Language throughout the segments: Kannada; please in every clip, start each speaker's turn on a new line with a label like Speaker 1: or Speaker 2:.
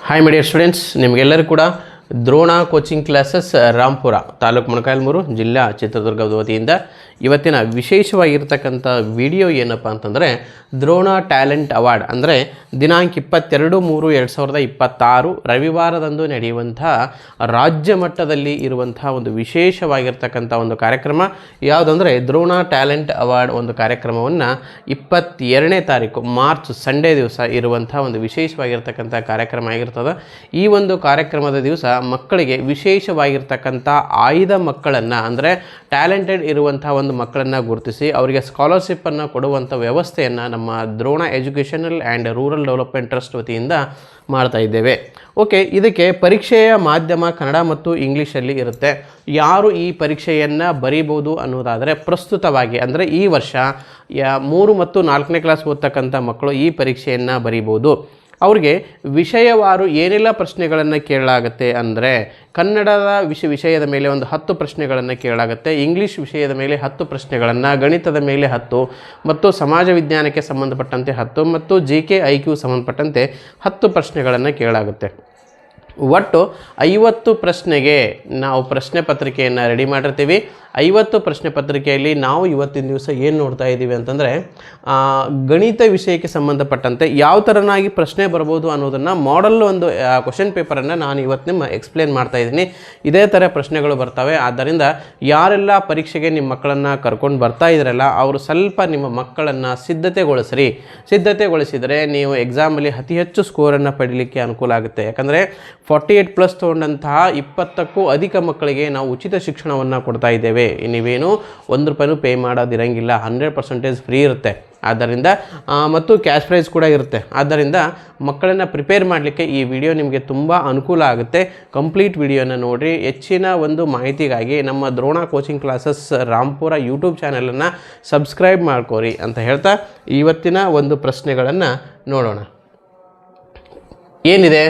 Speaker 1: ಹಾಯ್ ಮೈ ಡಿಯರ್ ಸ್ಟೂಡೆಂಟ್ಸ್, ನಿಮಗೆಲ್ಲರೂ ಕೂಡ ದ್ರೋಣ ಕೋಚಿಂಗ್ ಕ್ಲಾಸಸ್ ರಾಂಪುರ ತಾಲೂಕು ಮೊಳಕಾಲ್ಮೂರು ಜಿಲ್ಲಾ ಚಿತ್ರದುರ್ಗದ ವತಿಯಿಂದ ಇವತ್ತಿನ ವಿಶೇಷವಾಗಿರ್ತಕ್ಕಂಥ ವಿಡಿಯೋ ಏನಪ್ಪ ಅಂತಂದರೆ ದ್ರೋಣ ಟ್ಯಾಲೆಂಟ್ ಅವಾರ್ಡ್ ಅಂದರೆ ದಿನಾಂಕ 22/3/2026 ರವಿವಾರದಂದು ನಡೆಯುವಂಥ ರಾಜ್ಯ ಮಟ್ಟದಲ್ಲಿ ಇರುವಂಥ ಒಂದು ವಿಶೇಷವಾಗಿರ್ತಕ್ಕಂಥ ಒಂದು ಕಾರ್ಯಕ್ರಮ ಯಾವುದಂದರೆ ದ್ರೋಣ ಟ್ಯಾಲೆಂಟ್ ಅವಾರ್ಡ್ ಒಂದು ಕಾರ್ಯಕ್ರಮವನ್ನು 22ನೇ ತಾರೀಕು ಮಾರ್ಚ್ ಸಂಡೇ ದಿವಸ ಇರುವಂಥ ಒಂದು ವಿಶೇಷವಾಗಿರ್ತಕ್ಕಂಥ ಕಾರ್ಯಕ್ರಮ ಆಗಿರ್ತದೆ. ಈ ಒಂದು ಕಾರ್ಯಕ್ರಮದ ದಿವಸ ಮಕ್ಕಳಿಗೆ ವಿಶೇಷವಾಗಿರ್ತಕ್ಕಂಥ ಆಯ್ದ ಮಕ್ಕಳನ್ನು ಅಂದರೆ ಟ್ಯಾಲೆಂಟೆಡ್ ಇರುವಂಥ ಒಂದು ಮಕ್ಕಳನ್ನು ಗುರುತಿಸಿ ಅವರಿಗೆ ಸ್ಕಾಲರ್ಶಿಪ್ಪನ್ನು ಕೊಡುವಂಥ ವ್ಯವಸ್ಥೆಯನ್ನು ನಮ್ಮ Drona educational and rural development trust ವತಿಯಿಂದ ಮಾಡ್ತಾ ಇದ್ದೇವೆ. ಓಕೆ, ಇದಕ್ಕೆ ಪರೀಕ್ಷೆಯ ಮಾಧ್ಯಮ ಕನ್ನಡ ಮತ್ತು ಇಂಗ್ಲೀಷಲ್ಲಿ ಇರುತ್ತೆ. ಯಾರು ಈ ಪರೀಕ್ಷೆಯನ್ನು ಬರೀಬೋದು ಅನ್ನೋದಾದರೆ ಪ್ರಸ್ತುತವಾಗಿ ಅಂದರೆ ಈ ವರ್ಷ 3 ಮತ್ತು 4ನೇ ಕ್ಲಾಸ್ ಓದ್ತಕ್ಕಂಥ ಮಕ್ಕಳು ಈ ಪರೀಕ್ಷೆಯನ್ನು ಬರೀಬೋದು. ಅವ್ರಿಗೆ ವಿಷಯವಾರು ಏನೆಲ್ಲ ಪ್ರಶ್ನೆಗಳನ್ನು ಕೇಳಲಾಗುತ್ತೆ ಅಂದರೆ ಕನ್ನಡದ ವಿಷಯದ ಮೇಲೆ ಒಂದು 10 ಪ್ರಶ್ನೆಗಳನ್ನು ಕೇಳಲಾಗುತ್ತೆ, ಇಂಗ್ಲೀಷ್ ವಿಷಯದ ಮೇಲೆ 10 ಪ್ರಶ್ನೆಗಳನ್ನು, ಗಣಿತದ ಮೇಲೆ 10 ಮತ್ತು ಸಮಾಜ ವಿಜ್ಞಾನಕ್ಕೆ ಸಂಬಂಧಪಟ್ಟಂತೆ 10 ಮತ್ತು GK IQ ಸಂಬಂಧಪಟ್ಟಂತೆ 10 ಪ್ರಶ್ನೆಗಳನ್ನು ಕೇಳಲಾಗುತ್ತೆ. ಒಟ್ಟು 50 ಪ್ರಶ್ನೆಗೆ ನಾವು ಪ್ರಶ್ನೆ ಪತ್ರಿಕೆಯನ್ನು ರೆಡಿ ಮಾಡಿರ್ತೀವಿ. 50 ಪ್ರಶ್ನೆ ಪತ್ರಿಕೆಯಲ್ಲಿ ನಾವು ಇವತ್ತಿನ ದಿವಸ ಏನು ನೋಡ್ತಾ ಇದ್ದೀವಿ ಅಂತಂದರೆ ಗಣಿತ ವಿಷಯಕ್ಕೆ ಸಂಬಂಧಪಟ್ಟಂತೆ ಯಾವ ಥರನಾಗಿ ಪ್ರಶ್ನೆ ಬರ್ಬೋದು ಅನ್ನೋದನ್ನು ಮಾಡಲ್ ಒಂದು ಕ್ವಶನ್ ಪೇಪರನ್ನು ನಾನು ಇವತ್ತು ನಿಮ್ಮ ಎಕ್ಸ್ಪ್ಲೇನ್ ಮಾಡ್ತಾ ಇದ್ದೀನಿ. ಇದೇ ಥರ ಪ್ರಶ್ನೆಗಳು ಬರ್ತವೆ. ಆದ್ದರಿಂದ ಯಾರೆಲ್ಲ ಪರೀಕ್ಷೆಗೆ ನಿಮ್ಮ ಮಕ್ಕಳನ್ನು ಕರ್ಕೊಂಡು ಬರ್ತಾ ಇದ್ರಲ್ಲ ಅವರು ಸ್ವಲ್ಪ ನಿಮ್ಮ ಮಕ್ಕಳನ್ನು ಸಿದ್ಧತೆಗೊಳಿಸಿದರೆ ನೀವು ಎಕ್ಸಾಮಲ್ಲಿ ಅತಿ ಹೆಚ್ಚು ಸ್ಕೋರನ್ನು ಪಡೀಲಿಕ್ಕೆ ಅನುಕೂಲ ಆಗುತ್ತೆ. ಯಾಕಂದರೆ 48+ ತೊಗೊಂಡಂತಹ 20ಕ್ಕೂ ಅಧಿಕ ಮಕ್ಕಳಿಗೆ ನಾವು ಉಚಿತ ಶಿಕ್ಷಣವನ್ನು ಕೊಡ್ತಾ ಇದ್ದೇವೆ. ನೀವೇನು ₹1 ಪೇ ಮಾಡೋದಿರಂಗಿಲ್ಲ, 100% ಫ್ರೀ ಇರುತ್ತೆ. ಆದ್ದರಿಂದ ಮತ್ತು ಕ್ಯಾಶ್ ಪ್ರೈಸ್ ಕೂಡ ಇರುತ್ತೆ. ಆದ್ದರಿಂದ ಮಕ್ಕಳನ್ನು ಪ್ರಿಪೇರ್ ಮಾಡಲಿಕ್ಕೆ ಈ ವಿಡಿಯೋ ನಿಮಗೆ ತುಂಬ ಅನುಕೂಲ ಆಗುತ್ತೆ. ಕಂಪ್ಲೀಟ್ ವಿಡಿಯೋನ ನೋಡಿರಿ. ಹೆಚ್ಚಿನ ಒಂದು ಮಾಹಿತಿಗಾಗಿ ನಮ್ಮ Drona coaching classes Rampur YouTube ಚಾನಲನ್ನು ಸಬ್ಸ್ಕ್ರೈಬ್ ಮಾಡ್ಕೋರಿ ಅಂತ ಹೇಳ್ತಾ ಇವತ್ತಿನ ಒಂದು ಪ್ರಶ್ನೆಗಳನ್ನು ನೋಡೋಣ. ಏನಿದೆ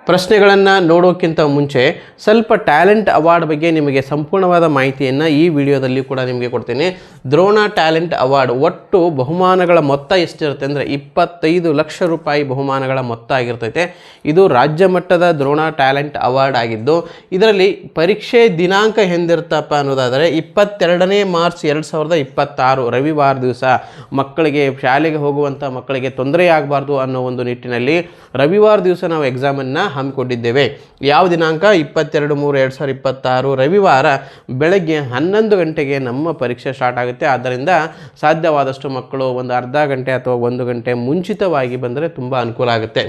Speaker 1: ಪ್ರಶ್ನೆಗಳನ್ನು ನೋಡೋಕ್ಕಿಂತ ಮುಂಚೆ ಸ್ವಲ್ಪ ಟ್ಯಾಲೆಂಟ್ ಅವಾರ್ಡ್ ಬಗ್ಗೆ ನಿಮಗೆ ಸಂಪೂರ್ಣವಾದ ಮಾಹಿತಿಯನ್ನು ಈ ವಿಡಿಯೋದಲ್ಲಿ ಕೂಡ ನಿಮಗೆ ಕೊಡ್ತೀನಿ. ದ್ರೋಣ ಟ್ಯಾಲೆಂಟ್ ಅವಾರ್ಡ್ ಒಟ್ಟು ಬಹುಮಾನಗಳ ಮೊತ್ತ ಎಷ್ಟಿರುತ್ತೆ ಅಂದರೆ 25 ಲಕ್ಷ ರೂಪಾಯಿ ಬಹುಮಾನಗಳ ಮೊತ್ತ ಆಗಿರ್ತೈತೆ. ಇದು ರಾಜ್ಯ ಮಟ್ಟದ ದ್ರೋಣ ಟ್ಯಾಲೆಂಟ್ ಅವಾರ್ಡ್ ಆಗಿದ್ದು ಇದರಲ್ಲಿ ಪರೀಕ್ಷೆ ದಿನಾಂಕ ಎಂದಿರ್ತಪ್ಪ ಅನ್ನೋದಾದರೆ 22ನೇ ಮಾರ್ಚ್ 2026 ರವಿವಾರ ದಿವಸ ಮಕ್ಕಳಿಗೆ ಶಾಲೆಗೆ ಹೋಗುವಂಥ ಮಕ್ಕಳಿಗೆ ತೊಂದರೆ ಆಗಬಾರ್ದು ಅನ್ನೋ ಒಂದು ನಿಟ್ಟಿನಲ್ಲಿ ರವಿವಾರ ದಿವಸ ನಾವು ಎಕ್ಸಾಮನ್ನು ಹಮ್ಮಿಕೊಂಡಿದ್ದೇವೆ. ಯಾವ ದಿನಾಂಕ 22/3/2026 ರವಿವಾರ ಬೆಳಗ್ಗೆ 11 ಗಂಟೆಗೆ ನಮ್ಮ ಪರೀಕ್ಷೆ ಸ್ಟಾರ್ಟ್ ಆಗುತ್ತೆ. ಆದ್ದರಿಂದ ಸಾಧ್ಯವಾದಷ್ಟು ಮಕ್ಕಳು ಒಂದು ಅರ್ಧ ಗಂಟೆ ಅಥವಾ 1 ಗಂಟೆ ಮುಂಚಿತವಾಗಿ ಬಂದರೆ ತುಂಬ ಅನುಕೂಲ ಆಗುತ್ತೆ.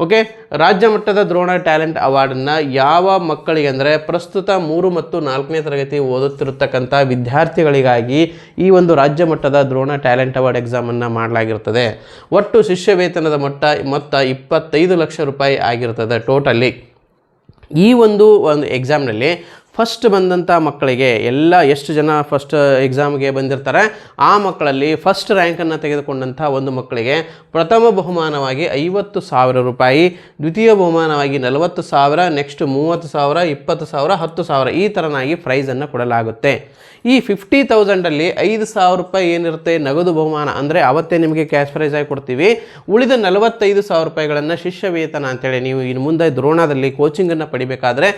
Speaker 1: ಓಕೆ, ರಾಜ್ಯ ಮಟ್ಟದ ದ್ರೋಣ ಟ್ಯಾಲೆಂಟ್ ಅವಾರ್ಡನ್ನು ಯಾವ ಮಕ್ಕಳಿಗೆ ಅಂದರೆ ಪ್ರಸ್ತುತ 3 ಮತ್ತು 4ನೇ ತರಗತಿ ಓದುತ್ತಿರತಕ್ಕಂಥ ವಿದ್ಯಾರ್ಥಿಗಳಿಗಾಗಿ ಈ ಒಂದು ರಾಜ್ಯ ಮಟ್ಟದ ದ್ರೋಣ ಟ್ಯಾಲೆಂಟ್ ಅವಾರ್ಡ್ ಎಕ್ಸಾಮನ್ನು ಮಾಡಲಾಗಿರ್ತದೆ. ಒಟ್ಟು ಶಿಷ್ಯ ವೇತನದ ಮೊತ್ತ 25 ಲಕ್ಷ ರೂಪಾಯಿ ಆಗಿರ್ತದೆ ಟೋಟಲಿ. ಈ ಒಂದು ಎಕ್ಸಾಮ್ನಲ್ಲಿ ಫಸ್ಟ್ ಬಂದಂಥ ಮಕ್ಕಳಿಗೆ ಎಲ್ಲ ಎಷ್ಟು ಜನ ಫಸ್ಟ್ ಎಕ್ಸಾಮ್ಗೆ ಬಂದಿರ್ತಾರೆ ಆ ಮಕ್ಕಳಲ್ಲಿ ಫಸ್ಟ್ ರ್ಯಾಂಕನ್ನು ತೆಗೆದುಕೊಂಡಂಥ ಒಂದು ಮಕ್ಕಳಿಗೆ ಪ್ರಥಮ ಬಹುಮಾನವಾಗಿ 50,000 ರೂಪಾಯಿ, ದ್ವಿತೀಯ ಬಹುಮಾನವಾಗಿ 40,000, ನೆಕ್ಸ್ಟ್ 30,000, 20,000, 10,000 ಈ ಥರನಾಗಿ ಪ್ರೈಸನ್ನು ಕೊಡಲಾಗುತ್ತೆ. ಈ 50,000ಅಲ್ಲಿ 5,000 ರೂಪಾಯಿ ಏನಿರುತ್ತೆ ನಗದು ಬಹುಮಾನ ಅಂದರೆ ಅವತ್ತೇ ನಿಮಗೆ ಕ್ಯಾಶ್ ಪ್ರೈಸ್ ಆಗಿ ಕೊಡ್ತೀವಿ. ಉಳಿದ 45,000 ರೂಪಾಯಿಗಳನ್ನು ಶಿಷ್ಯ ವೇತನ ಅಂತೇಳಿ ನೀವು ಇನ್ನು ಮುಂದೆ ದ್ರೋಣದಲ್ಲಿ ಕೋಚಿಂಗನ್ನು ಪಡಿಬೇಕಾದ್ರೆ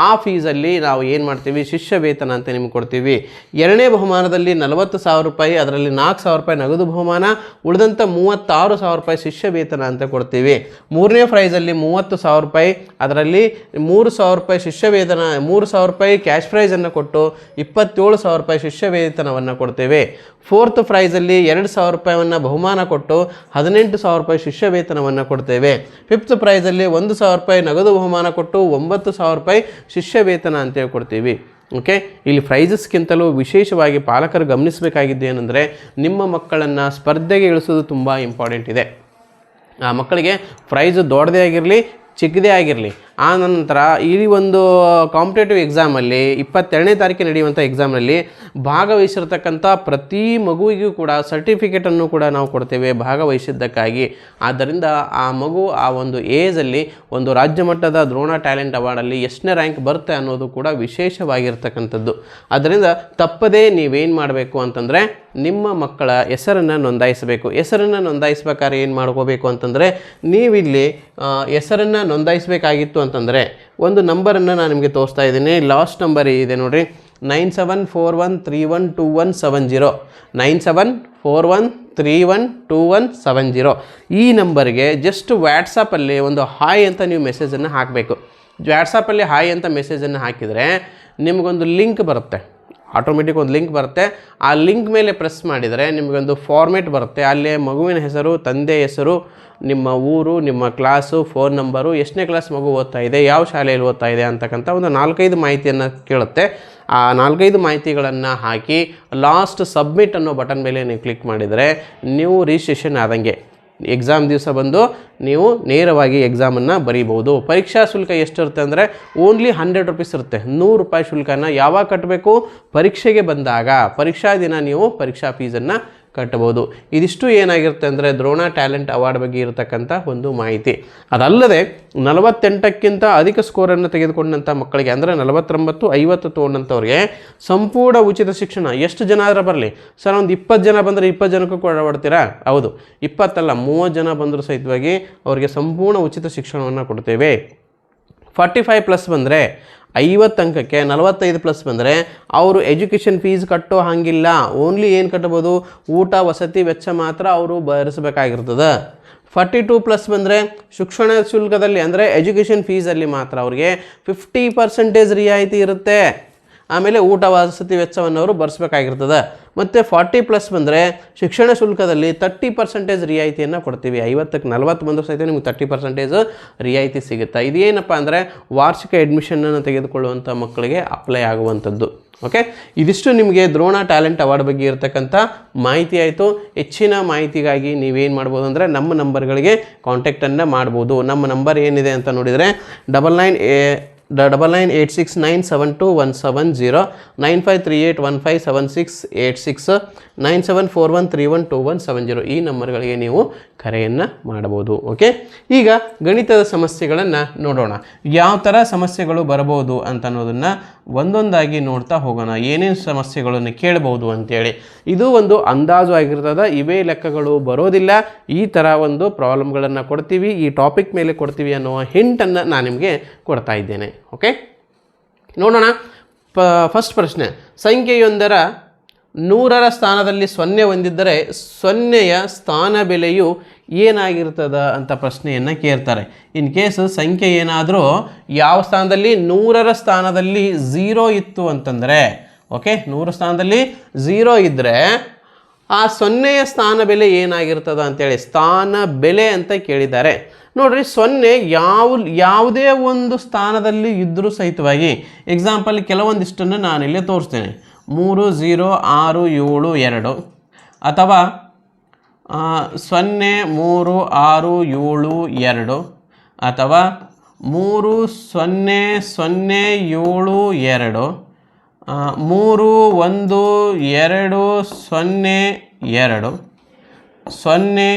Speaker 1: ಆ ಫೀಸಲ್ಲಿ ನಾವು ಏನು ಮಾಡ್ತೀವಿ ಶಿಷ್ಯ ವೇತನ ಅಂತ ನಿಮ್ಗೆ ಕೊಡ್ತೀವಿ. 2ನೇ ಬಹುಮಾನದಲ್ಲಿ 40,000 ರೂಪಾಯಿ, ಅದರಲ್ಲಿ 4,000 ರೂಪಾಯಿ ನಗದು ಬಹುಮಾನ, ಉಳಿದಂಥ 36,000 ರೂಪಾಯಿ ಶಿಷ್ಯ ವೇತನ ಅಂತ ಕೊಡ್ತೀವಿ. 3ನೇ ಪ್ರೈಸಲ್ಲಿ 30,000 ರೂಪಾಯಿ, ಅದರಲ್ಲಿ 3,000 ರೂಪಾಯಿ ಶಿಷ್ಯ ವೇತನ, 3,000 ರೂಪಾಯಿ ಕ್ಯಾಶ್ ಪ್ರೈಸನ್ನು ಕೊಟ್ಟು 27,000 ರೂಪಾಯಿ ಶಿಷ್ಯ ವೇತನವನ್ನು ಕೊಡ್ತೇವೆ. 4th ಪ್ರೈಸಲ್ಲಿ 2,000 ರೂಪಾಯಿಯನ್ನು ಬಹುಮಾನ ಕೊಟ್ಟು 18,000 ರೂಪಾಯಿ ಶಿಷ್ಯ ವೇತನವನ್ನು ಕೊಡ್ತೇವೆ. 5th ಪ್ರೈಸಲ್ಲಿ 1,000 ರೂಪಾಯಿ ನಗದು ಬಹುಮಾನ ಕೊಟ್ಟು 9,000 ರೂಪಾಯಿ ಶಿಷ್ಯ ವೇತನ ಅಂತೇಳಿ ಕೊಡ್ತೀವಿ. ಓಕೆ, ಇಲ್ಲಿ ಪ್ರೈಸಸ್ಗಿಂತಲೂ ವಿಶೇಷವಾಗಿ ಪಾಲಕರು ಗಮನಿಸಬೇಕಾಗಿದ್ದು ಏನಂದರೆ ನಿಮ್ಮ ಮಕ್ಕಳನ್ನು ಸ್ಪರ್ಧೆಗೆ ಇಳಿಸೋದು ತುಂಬ ಇಂಪಾರ್ಟೆಂಟ್ ಇದೆ. ಆ ಮಕ್ಕಳಿಗೆ ಪ್ರೈಸ್ ದೊಡ್ಡದೇ ಆಗಿರಲಿ ಚಿಕ್ಕದೇ ಆಗಿರಲಿ ಆ ನಂತರ ಈ ಒಂದು ಕಾಂಪಿಟೇಟಿವ್ ಎಕ್ಸಾಮಲ್ಲಿ 22ನೇ ತಾರೀಕಿಗೆ ನಡೆಯುವಂಥ ಎಕ್ಸಾಮ್ನಲ್ಲಿ ಭಾಗವಹಿಸಿರ್ತಕ್ಕಂಥ ಪ್ರತಿ ಮಗುವಿಗೂ ಕೂಡ ಸರ್ಟಿಫಿಕೇಟನ್ನು ಕೂಡ ನಾವು ಕೊಡ್ತೇವೆ ಭಾಗವಹಿಸಿದ್ದಕ್ಕಾಗಿ. ಆದ್ದರಿಂದ ಆ ಮಗು ಆ ಒಂದು ಏಜಲ್ಲಿ ಒಂದು ರಾಜ್ಯ ಮಟ್ಟದ ದ್ರೋಣ ಟ್ಯಾಲೆಂಟ್ ಅವಾರ್ಡಲ್ಲಿ ಎಷ್ಟನೇ ರ್ಯಾಂಕ್ ಬರುತ್ತೆ ಅನ್ನೋದು ಕೂಡ ವಿಶೇಷವಾಗಿರ್ತಕ್ಕಂಥದ್ದು. ಆದ್ದರಿಂದ ತಪ್ಪದೇ ನೀವೇನು ಮಾಡಬೇಕು ಅಂತಂದರೆ ನಿಮ್ಮ ಮಕ್ಕಳ ಹೆಸರನ್ನು ನೋಂದಾಯಿಸಬೇಕು. ಹೆಸರನ್ನು ನೋಂದಾಯಿಸ್ಬೇಕಾದ್ರೆ ಏನು ಮಾಡ್ಕೋಬೇಕು ಅಂತಂದರೆ, ನೀವಿಲ್ಲಿ ಹೆಸರನ್ನು ನೋಂದಾಯಿಸಬೇಕಾಗಿತ್ತು ಅಂತಂದರೆ ಒಂದು ನಂಬರನ್ನು ನಾನು ನಿಮಗೆ ತೋರಿಸ್ತಾ ಇದ್ದೀನಿ. ಲಾಸ್ಟ್ ನಂಬರ್ ಇದೆ ನೋಡಿರಿ, 9741312170 9741312170. ಈ ನಂಬರ್ಗೆ ಜಸ್ಟ್ ವ್ಯಾಟ್ಸಪ್ಪಲ್ಲಿ ಒಂದು ಹಾಯ್ ಅಂತ ನೀವು ಮೆಸೇಜನ್ನು ಹಾಕಬೇಕು. ವ್ಯಾಟ್ಸಪ್ಪಲ್ಲಿ ಹಾಯ್ ಅಂತ ಮೆಸೇಜನ್ನು ಹಾಕಿದರೆ ನಿಮಗೊಂದು ಲಿಂಕ್ ಬರುತ್ತೆ, ಆಟೋಮೆಟಿಕ್ ಒಂದು ಲಿಂಕ್ ಬರುತ್ತೆ. ಆ ಲಿಂಕ್ ಮೇಲೆ ಪ್ರೆಸ್ ಮಾಡಿದರೆ ನಿಮಗೊಂದು ಫಾರ್ಮೇಟ್ ಬರುತ್ತೆ. ಅಲ್ಲಿ ಮಗುವಿನ ಹೆಸರು, ತಂದೆ ಹೆಸರು, ನಿಮ್ಮ ಊರು, ನಿಮ್ಮ ಕ್ಲಾಸು, ಫೋನ್ ನಂಬರು, ಎಷ್ಟನೇ ಕ್ಲಾಸ್ ಮಗು ಓದ್ತಾ ಇದೆ, ಯಾವ ಶಾಲೆಯಲ್ಲಿ ಓದ್ತಾ ಇದೆ ಅಂತಕ್ಕಂಥ ಒಂದು 4-5 ಮಾಹಿತಿಯನ್ನು ಕೇಳುತ್ತೆ. ಆ 4-5 ಮಾಹಿತಿಗಳನ್ನು ಹಾಕಿ ಲಾಸ್ಟ್ ಸಬ್ಮಿಟ್ ಅನ್ನೋ ಬಟನ್ ಮೇಲೆ ನೀವು ಕ್ಲಿಕ್ ಮಾಡಿದರೆ ನೀವು ರಿಜಿಸ್ಟ್ರೇಷನ್ ಆದಂಗೆ ಎಕ್ಸಾಮ್ ದಿವಸ ಬಂದು ನೀವು ನೇರವಾಗಿ ಎಕ್ಸಾಮನ್ನು ಬರೀಬೋದು. ಪರೀಕ್ಷಾ ಶುಲ್ಕ ಎಷ್ಟಿರುತ್ತೆ ಅಂದರೆ ಓನ್ಲಿ 100 ರೂಪೀಸ್ ಇರುತ್ತೆ. 100 ರೂಪಾಯಿ ಶುಲ್ಕನ ಯಾವಾಗ ಕಟ್ಟಬೇಕು? ಪರೀಕ್ಷೆಗೆ ಬಂದಾಗ, ಪರೀಕ್ಷಾ ದಿನ ನೀವು ಪರೀಕ್ಷಾ ಫೀಸನ್ನು ಕಟ್ಟಬಹುದು. ಇದಿಷ್ಟು ಏನಾಗಿರುತ್ತೆ ಅಂದರೆ ದ್ರೋಣ ಟ್ಯಾಲೆಂಟ್ ಅವಾರ್ಡ್ ಬಗ್ಗೆ ಇರತಕ್ಕಂಥ ಒಂದು ಮಾಹಿತಿ. ಅದಲ್ಲದೆ 48ಕ್ಕಿಂತ ಅಧಿಕ ಸ್ಕೋರನ್ನು ತೆಗೆದುಕೊಂಡಂಥ ಮಕ್ಕಳಿಗೆ ಅಂದರೆ 49, 50 ತೊಗೊಂಡಂಥವ್ರಿಗೆ ಸಂಪೂರ್ಣ ಉಚಿತ ಶಿಕ್ಷಣ. ಎಷ್ಟು ಜನ ಆದ್ರೆ ಬರಲಿ ಸರ್, ಒಂದು 20 ಜನ ಬಂದರೆ 20 ಜನಕ್ಕೂ ಕೊಡ್ತೀರಾ? ಹೌದು, 20 ಅಲ್ಲ 30 ಜನ ಬಂದರೂ ಸಹಿತವಾಗಿ ಅವರಿಗೆ ಸಂಪೂರ್ಣ ಉಚಿತ ಶಿಕ್ಷಣವನ್ನು ಕೊಡ್ತೇವೆ. 45+ ಬಂದರೆ 50 ಅಂಕಕ್ಕೆ 45+ ಬಂದರೆ ಅವರು ಎಜುಕೇಷನ್ ಫೀಸ್ ಕಟ್ಟೋ ಹಾಗಿಲ್ಲ. ಓನ್ಲಿ ಏನು ಕಟ್ಟಬೋದು? ಊಟ ವಸತಿ ವೆಚ್ಚ ಮಾತ್ರ ಅವರು ಭರಿಸಬೇಕಾಗಿರ್ತದೆ. 42+ ಬಂದರೆ ಶಿಕ್ಷಣ ಶುಲ್ಕದಲ್ಲಿ ಅಂದರೆ ಎಜುಕೇಷನ್ ಫೀಸಲ್ಲಿ ಮಾತ್ರ ಅವರಿಗೆ 50% ರಿಯಾಯಿತಿ ಇರುತ್ತೆ. ಆಮೇಲೆ ಊಟ ವಸತಿ ವೆಚ್ಚವನ್ನು ಅವರು ಭರಿಸಬೇಕಾಗಿರ್ತದೆ. ಮತ್ತು 40+ ಬಂದರೆ ಶಿಕ್ಷಣ ಶುಲ್ಕದಲ್ಲಿ 30% ರಿಯಾಯಿತಿಯನ್ನು ಕೊಡ್ತೀವಿ. 50ಕ್ಕೆ 40 ಬಂದರೂ ಸಹಿತ ನಿಮ್ಗೆ 30% ರಿಯಾಯಿತಿ ಸಿಗುತ್ತೆ. ಇದೇನಪ್ಪ ಅಂದರೆ ವಾರ್ಷಿಕ ಅಡ್ಮಿಷನನ್ನು ತೆಗೆದುಕೊಳ್ಳುವಂಥ ಮಕ್ಕಳಿಗೆ ಅಪ್ಲೈ ಆಗುವಂಥದ್ದು. ಓಕೆ, ಇದಿಷ್ಟು ನಿಮಗೆ ದ್ರೋಣ ಟ್ಯಾಲೆಂಟ್ ಅವಾರ್ಡ್ ಬಗ್ಗೆ ಇರತಕ್ಕಂಥ ಮಾಹಿತಿ ಆಯಿತು. ಹೆಚ್ಚಿನ ಮಾಹಿತಿಗಾಗಿ ನೀವೇನು ಮಾಡ್ಬೋದು ಅಂದರೆ ನಮ್ಮ ನಂಬರ್ಗಳಿಗೆ ಕಾಂಟ್ಯಾಕ್ಟನ್ನು ಮಾಡ್ಬೋದು. ನಮ್ಮ ನಂಬರ್ ಏನಿದೆ ಅಂತ ನೋಡಿದರೆ 9998697217 9538157686 9741312170 ಈ ನಂಬರ್ಗಳಿಗೆ ನೀವು ಕರೆಯನ್ನು ಮಾಡಬಹುದು. ಓಕೆ, ಈಗ ಗಣಿತದ ಸಮಸ್ಯೆಗಳನ್ನು ನೋಡೋಣ. ಯಾವ ಥರ ಸಮಸ್ಯೆಗಳು ಬರಬಹುದು ಅಂತ ಅನ್ನೋದನ್ನು ಒಂದೊಂದಾಗಿ ನೋಡ್ತಾ ಹೋಗೋಣ. ಏನೇನು ಸಮಸ್ಯೆಗಳನ್ನು ಕೇಳಬಹುದು ಅಂತೇಳಿ. ಇದು ಒಂದು ಅಂದಾಜು ಆಗಿರ್ತದೆ, ಇವೇ ಲೆಕ್ಕಗಳು ಬರೋದಿಲ್ಲ. ಈ ಥರ ಒಂದು ಪ್ರಾಬ್ಲಮ್ಗಳನ್ನು ಕೊಡ್ತೀವಿ, ಈ ಟಾಪಿಕ್ ಮೇಲೆ ಕೊಡ್ತೀವಿ ಅನ್ನುವ ಹಿಂಟನ್ನು ನಾನು ನಿಮಗೆ ಕೊಡ್ತಾ ಇದ್ದೇನೆ. ಓಕೆ, ನೋಡೋಣ. ಫಸ್ಟ್ ಪ್ರಶ್ನೆ, ಸಂಖ್ಯೆಯೊಂದರ 100ರ ಸ್ಥಾನದಲ್ಲಿ 0 ಹೊಂದಿದ್ದರೆ 0ಯ ಸ್ಥಾನ ಬೆಲೆಯು ಏನಾಗಿರ್ತದೆ ಅಂತ ಪ್ರಶ್ನೆಯನ್ನು ಕೇಳ್ತಾರೆ. ಇನ್ ಕೇಸ್ ಸಂಖ್ಯೆ ಏನಾದರೂ ಯಾವ ಸ್ಥಾನದಲ್ಲಿ 100ರ ಸ್ಥಾನದಲ್ಲಿ 0 ಇತ್ತು ಅಂತಂದರೆ, ಓಕೆ, 100 ಸ್ಥಾನದಲ್ಲಿ 0 ಇದ್ದರೆ ಆ 0ಯ ಸ್ಥಾನ ಬೆಲೆ ಏನಾಗಿರ್ತದೆ ಅಂತೇಳಿ ಸ್ಥಾನ ಬೆಲೆ ಅಂತ ಕೇಳಿದ್ದಾರೆ. ನೋಡ್ರಿ, 0 ಯಾವುದೇ ಒಂದು ಸ್ಥಾನದಲ್ಲಿ ಇದ್ದರೂ ಸಹಿತವಾಗಿ ಎಕ್ಸಾಂಪಲ್ ಕೆಲವೊಂದಿಷ್ಟನ್ನು ನಾನಿಲ್ಲೇ ತೋರಿಸ್ತೇನೆ. 3 0 6 7 2 ಅಥವಾ 0 3 6 7 2 ಅಥವಾ 3 0 0 7 2 3 1 2 0 2 0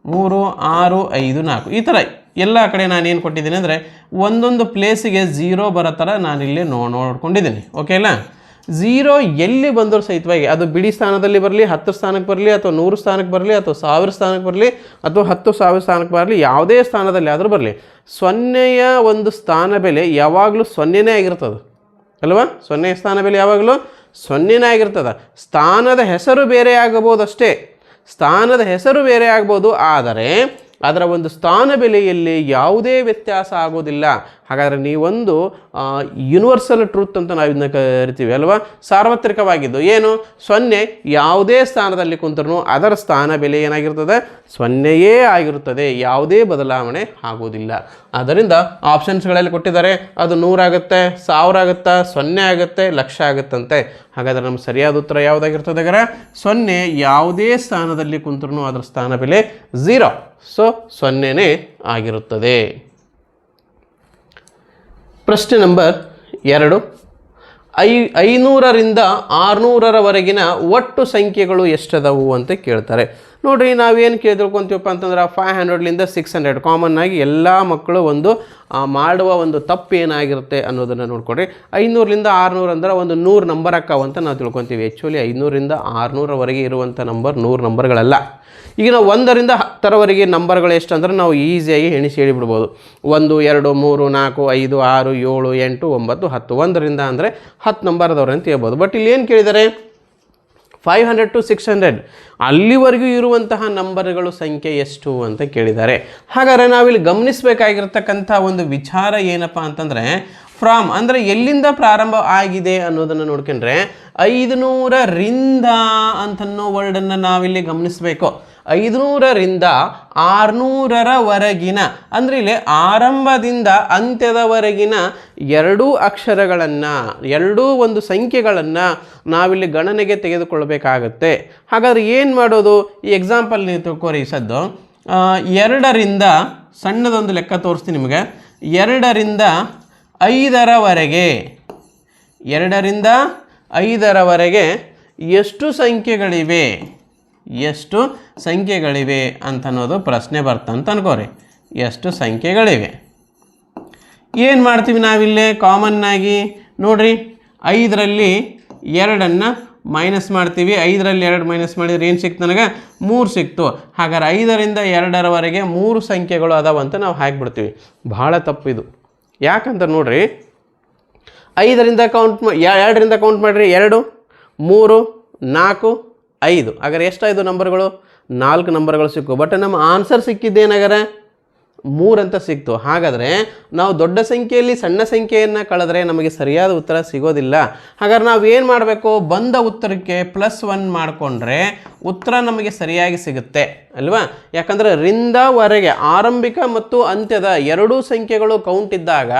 Speaker 1: 3 6 5 4 ಈ ಥರ ಎಲ್ಲ ಕಡೆ ನಾನೇನು ಕೊಟ್ಟಿದ್ದೀನಿ ಅಂದರೆ ಒಂದೊಂದು ಪ್ಲೇಸಿಗೆ 0 ಬರೋ ಥರ ನಾನಿಲ್ಲಿ ನೋಡ್ಕೊಂಡಿದ್ದೀನಿ. ಓಕೆ ಅಲ್ಲ? 0 ಎಲ್ಲಿ ಬಂದರೂ ಸಹಿತವಾಗಿ ಅದು ಬಿಡಿ ಸ್ಥಾನದಲ್ಲಿ ಬರಲಿ, 10 ಸ್ಥಾನಕ್ಕೆ ಬರಲಿ, ಅಥವಾ 100 ಸ್ಥಾನಕ್ಕೆ ಬರಲಿ, ಅಥವಾ 1000 ಸ್ಥಾನಕ್ಕೆ ಬರಲಿ, ಅಥವಾ 10,000 ಸ್ಥಾನಕ್ಕೆ ಬರಲಿ, ಯಾವುದೇ ಸ್ಥಾನದಲ್ಲಿ ಆದರೂ ಬರಲಿ, 0ಯ ಒಂದು ಸ್ಥಾನ ಬೆಲೆ ಯಾವಾಗಲೂ 0ನೇ ಆಗಿರ್ತದೆ ಅಲ್ವಾ? 0ಯ ಸ್ಥಾನ ಬೆಲೆ ಯಾವಾಗಲೂ 0ನೇ ಆಗಿರ್ತದೆ. ಸ್ಥಾನದ ಹೆಸರು ಬೇರೆ ಆಗಬಹುದು ಅಷ್ಟೇ, ಸ್ಥಾನದ ಹೆಸರು ಬೇರೆ ಆಗ್ಬೋದು, ಆದರೆ ಅದರ ಒಂದು ಸ್ಥಾನ ಬೆಲೆಯಲ್ಲಿ ಯಾವುದೇ ವ್ಯತ್ಯಾಸ ಆಗೋದಿಲ್ಲ. ಹಾಗಾದರೆ ನೀವೊಂದು ಯೂನಿವರ್ಸಲ್ ಟ್ರೂತ್ ಅಂತ ನಾವು ಇದನ್ನ ಕರಿತೀವಿ ಅಲ್ವಾ? ಸಾರ್ವತ್ರಿಕವಾಗಿದ್ದು ಏನು? 0 ಯಾವುದೇ ಸ್ಥಾನದಲ್ಲಿ ಕುಂತರೂ ಅದರ ಸ್ಥಾನ ಬೆಲೆ ಏನಾಗಿರ್ತದೆ? 0ಯೇ ಆಗಿರುತ್ತದೆ, ಯಾವುದೇ ಬದಲಾವಣೆ ಆಗೋದಿಲ್ಲ. ಆದ್ದರಿಂದ ಆಪ್ಷನ್ಸ್ಗಳಲ್ಲಿ ಕೊಟ್ಟಿದ್ದಾರೆ, ಅದು 100 ಆಗುತ್ತೆ, 1000 ಆಗುತ್ತಾ, 0 ಆಗುತ್ತೆ, ಲಕ್ಷ ಆಗುತ್ತಂತೆ. ಹಾಗಾದರೆ ನಮ್ಮ ಸರಿಯಾದ ಉತ್ತರ ಯಾವುದಾಗಿರ್ತದೆ? 0 ಯಾವುದೇ ಸ್ಥಾನದಲ್ಲಿ ಕುಂತರೂ ಅದರ ಸ್ಥಾನ ಬೆಲೆ 0, ಸೊ 0ನೇ ಆಗಿರುತ್ತದೆ. ಪ್ರಶ್ನೆ ನಂಬರ್ 2. 500ರಿಂದ 600ರವರೆಗಿನ ಒಟ್ಟು ಸಂಖ್ಯೆಗಳು ಎಷ್ಟದವು ಅಂತ ಕೇಳ್ತಾರೆ. ನೋಡಿರಿ, ನಾವೇನು ತಿಳ್ಕೊತೀವಪ್ಪ ಅಂತಂದ್ರೆ 500ಲಿಂದ 600 ಕಾಮನ್ ಆಗಿ ಎಲ್ಲ ಮಕ್ಕಳು ಮಾಡುವ ಒಂದು ತಪ್ಪು ಏನಾಗಿರುತ್ತೆ ಅನ್ನೋದನ್ನು ನೋಡ್ಕೊಡ್ರಿ. 500ಲಿಂದ 600 ಅಂದ್ರೆ ಒಂದು 100 ನಂಬರ್ ಅಕ್ಕಾವಂತ ನಾವು ತಿಳ್ಕೊತೀವಿ. ಆ್ಯಕ್ಚುಲಿ 500ರಿಂದ 600ರವರೆಗೆ ಇರುವಂಥ ನಂಬರ್ 100 ನಂಬರ್ಗಳಲ್ಲ. ಈಗ ನಾವು 1ರಿಂದ 10ರವರೆಗೆ ನಂಬರ್ಗಳು ಎಷ್ಟು ಅಂದ್ರೆ ನಾವು ಈಸಿಯಾಗಿ ಎಣಿಸಿ ಹೇಳಿಬಿಡ್ಬೋದು. 1 2 3 4 5 6 7 8 9 10. 1ರಿಂದ ಅಂದರೆ 10 ನಂಬರ್ ಅದಾವ್ರೆ ಅಂತ ಹೇಳ್ಬೋದು. ಬಟ್ ಇಲ್ಲಿ ಏನು ಕೇಳಿದ್ದಾರೆ, 500 to 600 ಅಲ್ಲಿವರೆಗೂ ಇರುವಂತಹ ನಂಬರ್ಗಳು ಸಂಖ್ಯೆ ಎಷ್ಟು ಅಂತ ಕೇಳಿದ್ದಾರೆ. ಹಾಗಾದರೆ ನಾವಿಲ್ಲಿ ಗಮನಿಸಬೇಕಾಗಿರ್ತಕ್ಕಂಥ ಒಂದು ವಿಚಾರ ಏನಪ್ಪ ಅಂತಂದರೆ, ಫ್ರಾಮ್ ಅಂದರೆ ಎಲ್ಲಿಂದ ಪ್ರಾರಂಭ ಆಗಿದೆ ಅನ್ನೋದನ್ನು ನೋಡ್ಕೊಂಡ್ರೆ 500ರಿಂದ ಅಂತನ್ನೋ ವರ್ಡನ್ನು ನಾವಿಲ್ಲಿ ಗಮನಿಸಬೇಕು. 500ರಿಂದ 600ರವರೆಗಿನ ಅಂದರೆ ಇಲ್ಲಿ ಆರಂಭದಿಂದ ಅಂತ್ಯದವರೆಗಿನ ಎರಡೂ ಅಕ್ಷರಗಳನ್ನು, ಎರಡೂ ಒಂದು ಸಂಖ್ಯೆಗಳನ್ನು ನಾವಿಲ್ಲಿ ಗಣನೆಗೆ ತೆಗೆದುಕೊಳ್ಬೇಕಾಗತ್ತೆ. ಹಾಗಾದರೆ ಏನು ಮಾಡೋದು? ಈ ಎಕ್ಸಾಂಪಲ್ ನೀವು ತಿಳ್ಕೊರಿ. ಸದ್ದು 2ರಿಂದ ಸಣ್ಣದೊಂದು ಲೆಕ್ಕ ತೋರಿಸ್ತೀನಿ ನಿಮಗೆ. 2ರಿಂದ 5ರವರೆಗೆ, 2ರಿಂದ 5ರವರೆಗೆ ಎಷ್ಟು ಸಂಖ್ಯೆಗಳಿವೆ, ಎಷ್ಟು ಸಂಖ್ಯೆಗಳಿವೆ ಅಂತ ಅನ್ನೋದು ಪ್ರಶ್ನೆ ಬರ್ತಂತ ಅನ್ಕೋರಿ. ಎಷ್ಟು ಸಂಖ್ಯೆಗಳಿವೆ ಏನು ಮಾಡ್ತೀವಿ ನಾವಿಲ್ಲಿ ಕಾಮನ್ನಾಗಿ ನೋಡ್ರಿ. 5ರಲ್ಲಿ 2 ಮೈನಸ್ ಮಾಡ್ತೀವಿ. 5ರಲ್ಲಿ 2 ಮೈನಸ್ ಮಾಡಿದ್ರೆ ಏನು ಸಿಕ್ತು? ನನಗೆ 3 ಸಿಕ್ತು. ಹಾಗಾದ್ರೆ 5ರಿಂದ 2ರವರೆಗೆ 3 ಸಂಖ್ಯೆಗಳು ಅದಾವಂತ ನಾವು ಹಾಕಿಬಿಡ್ತೀವಿ. ಭಾಳ ತಪ್ಪಿದು. ಯಾಕಂತ ನೋಡ್ರಿ, 5ರಿಂದ ಕೌಂಟ್ 2ರಿಂದ ಕೌಂಟ್ ಮಾಡಿರಿ. 2 3 4 5. ಹಾಗಾದ್ರೆ ಎಷ್ಟಾಯಿತು ನಂಬರ್ಗಳು? 4 ನಂಬರ್ಗಳು ಸಿಕ್ಕು. ಬಟ್ ನಮ್ಮ ಆನ್ಸರ್ ಸಿಕ್ಕಿದ್ದೇನಾಗಾರೆ 3 ಅಂತ ಸಿಕ್ತು. ಹಾಗಾದರೆ ನಾವು ದೊಡ್ಡ ಸಂಖ್ಯೆಯಲ್ಲಿ ಸಣ್ಣ ಸಂಖ್ಯೆಯನ್ನು ಕಳೆದ್ರೆ ನಮಗೆ ಸರಿಯಾದ ಉತ್ತರ ಸಿಗೋದಿಲ್ಲ. ಹಾಗಾದ್ರೆ ನಾವು ಏನು ಮಾಡಬೇಕು? ಬಂದ ಉತ್ತರಕ್ಕೆ +1 ಮಾಡಿಕೊಂಡ್ರೆ ಉತ್ತರ ನಮಗೆ ಸರಿಯಾಗಿ ಸಿಗುತ್ತೆ ಅಲ್ವಾ? ಯಾಕಂದರೆ ರಿಂದವರೆಗೆ ಆರಂಭಿಕ ಮತ್ತು ಅಂತ್ಯದ ಎರಡೂ ಸಂಖ್ಯೆಗಳು ಕೌಂಟ್ ಇದ್ದಾಗ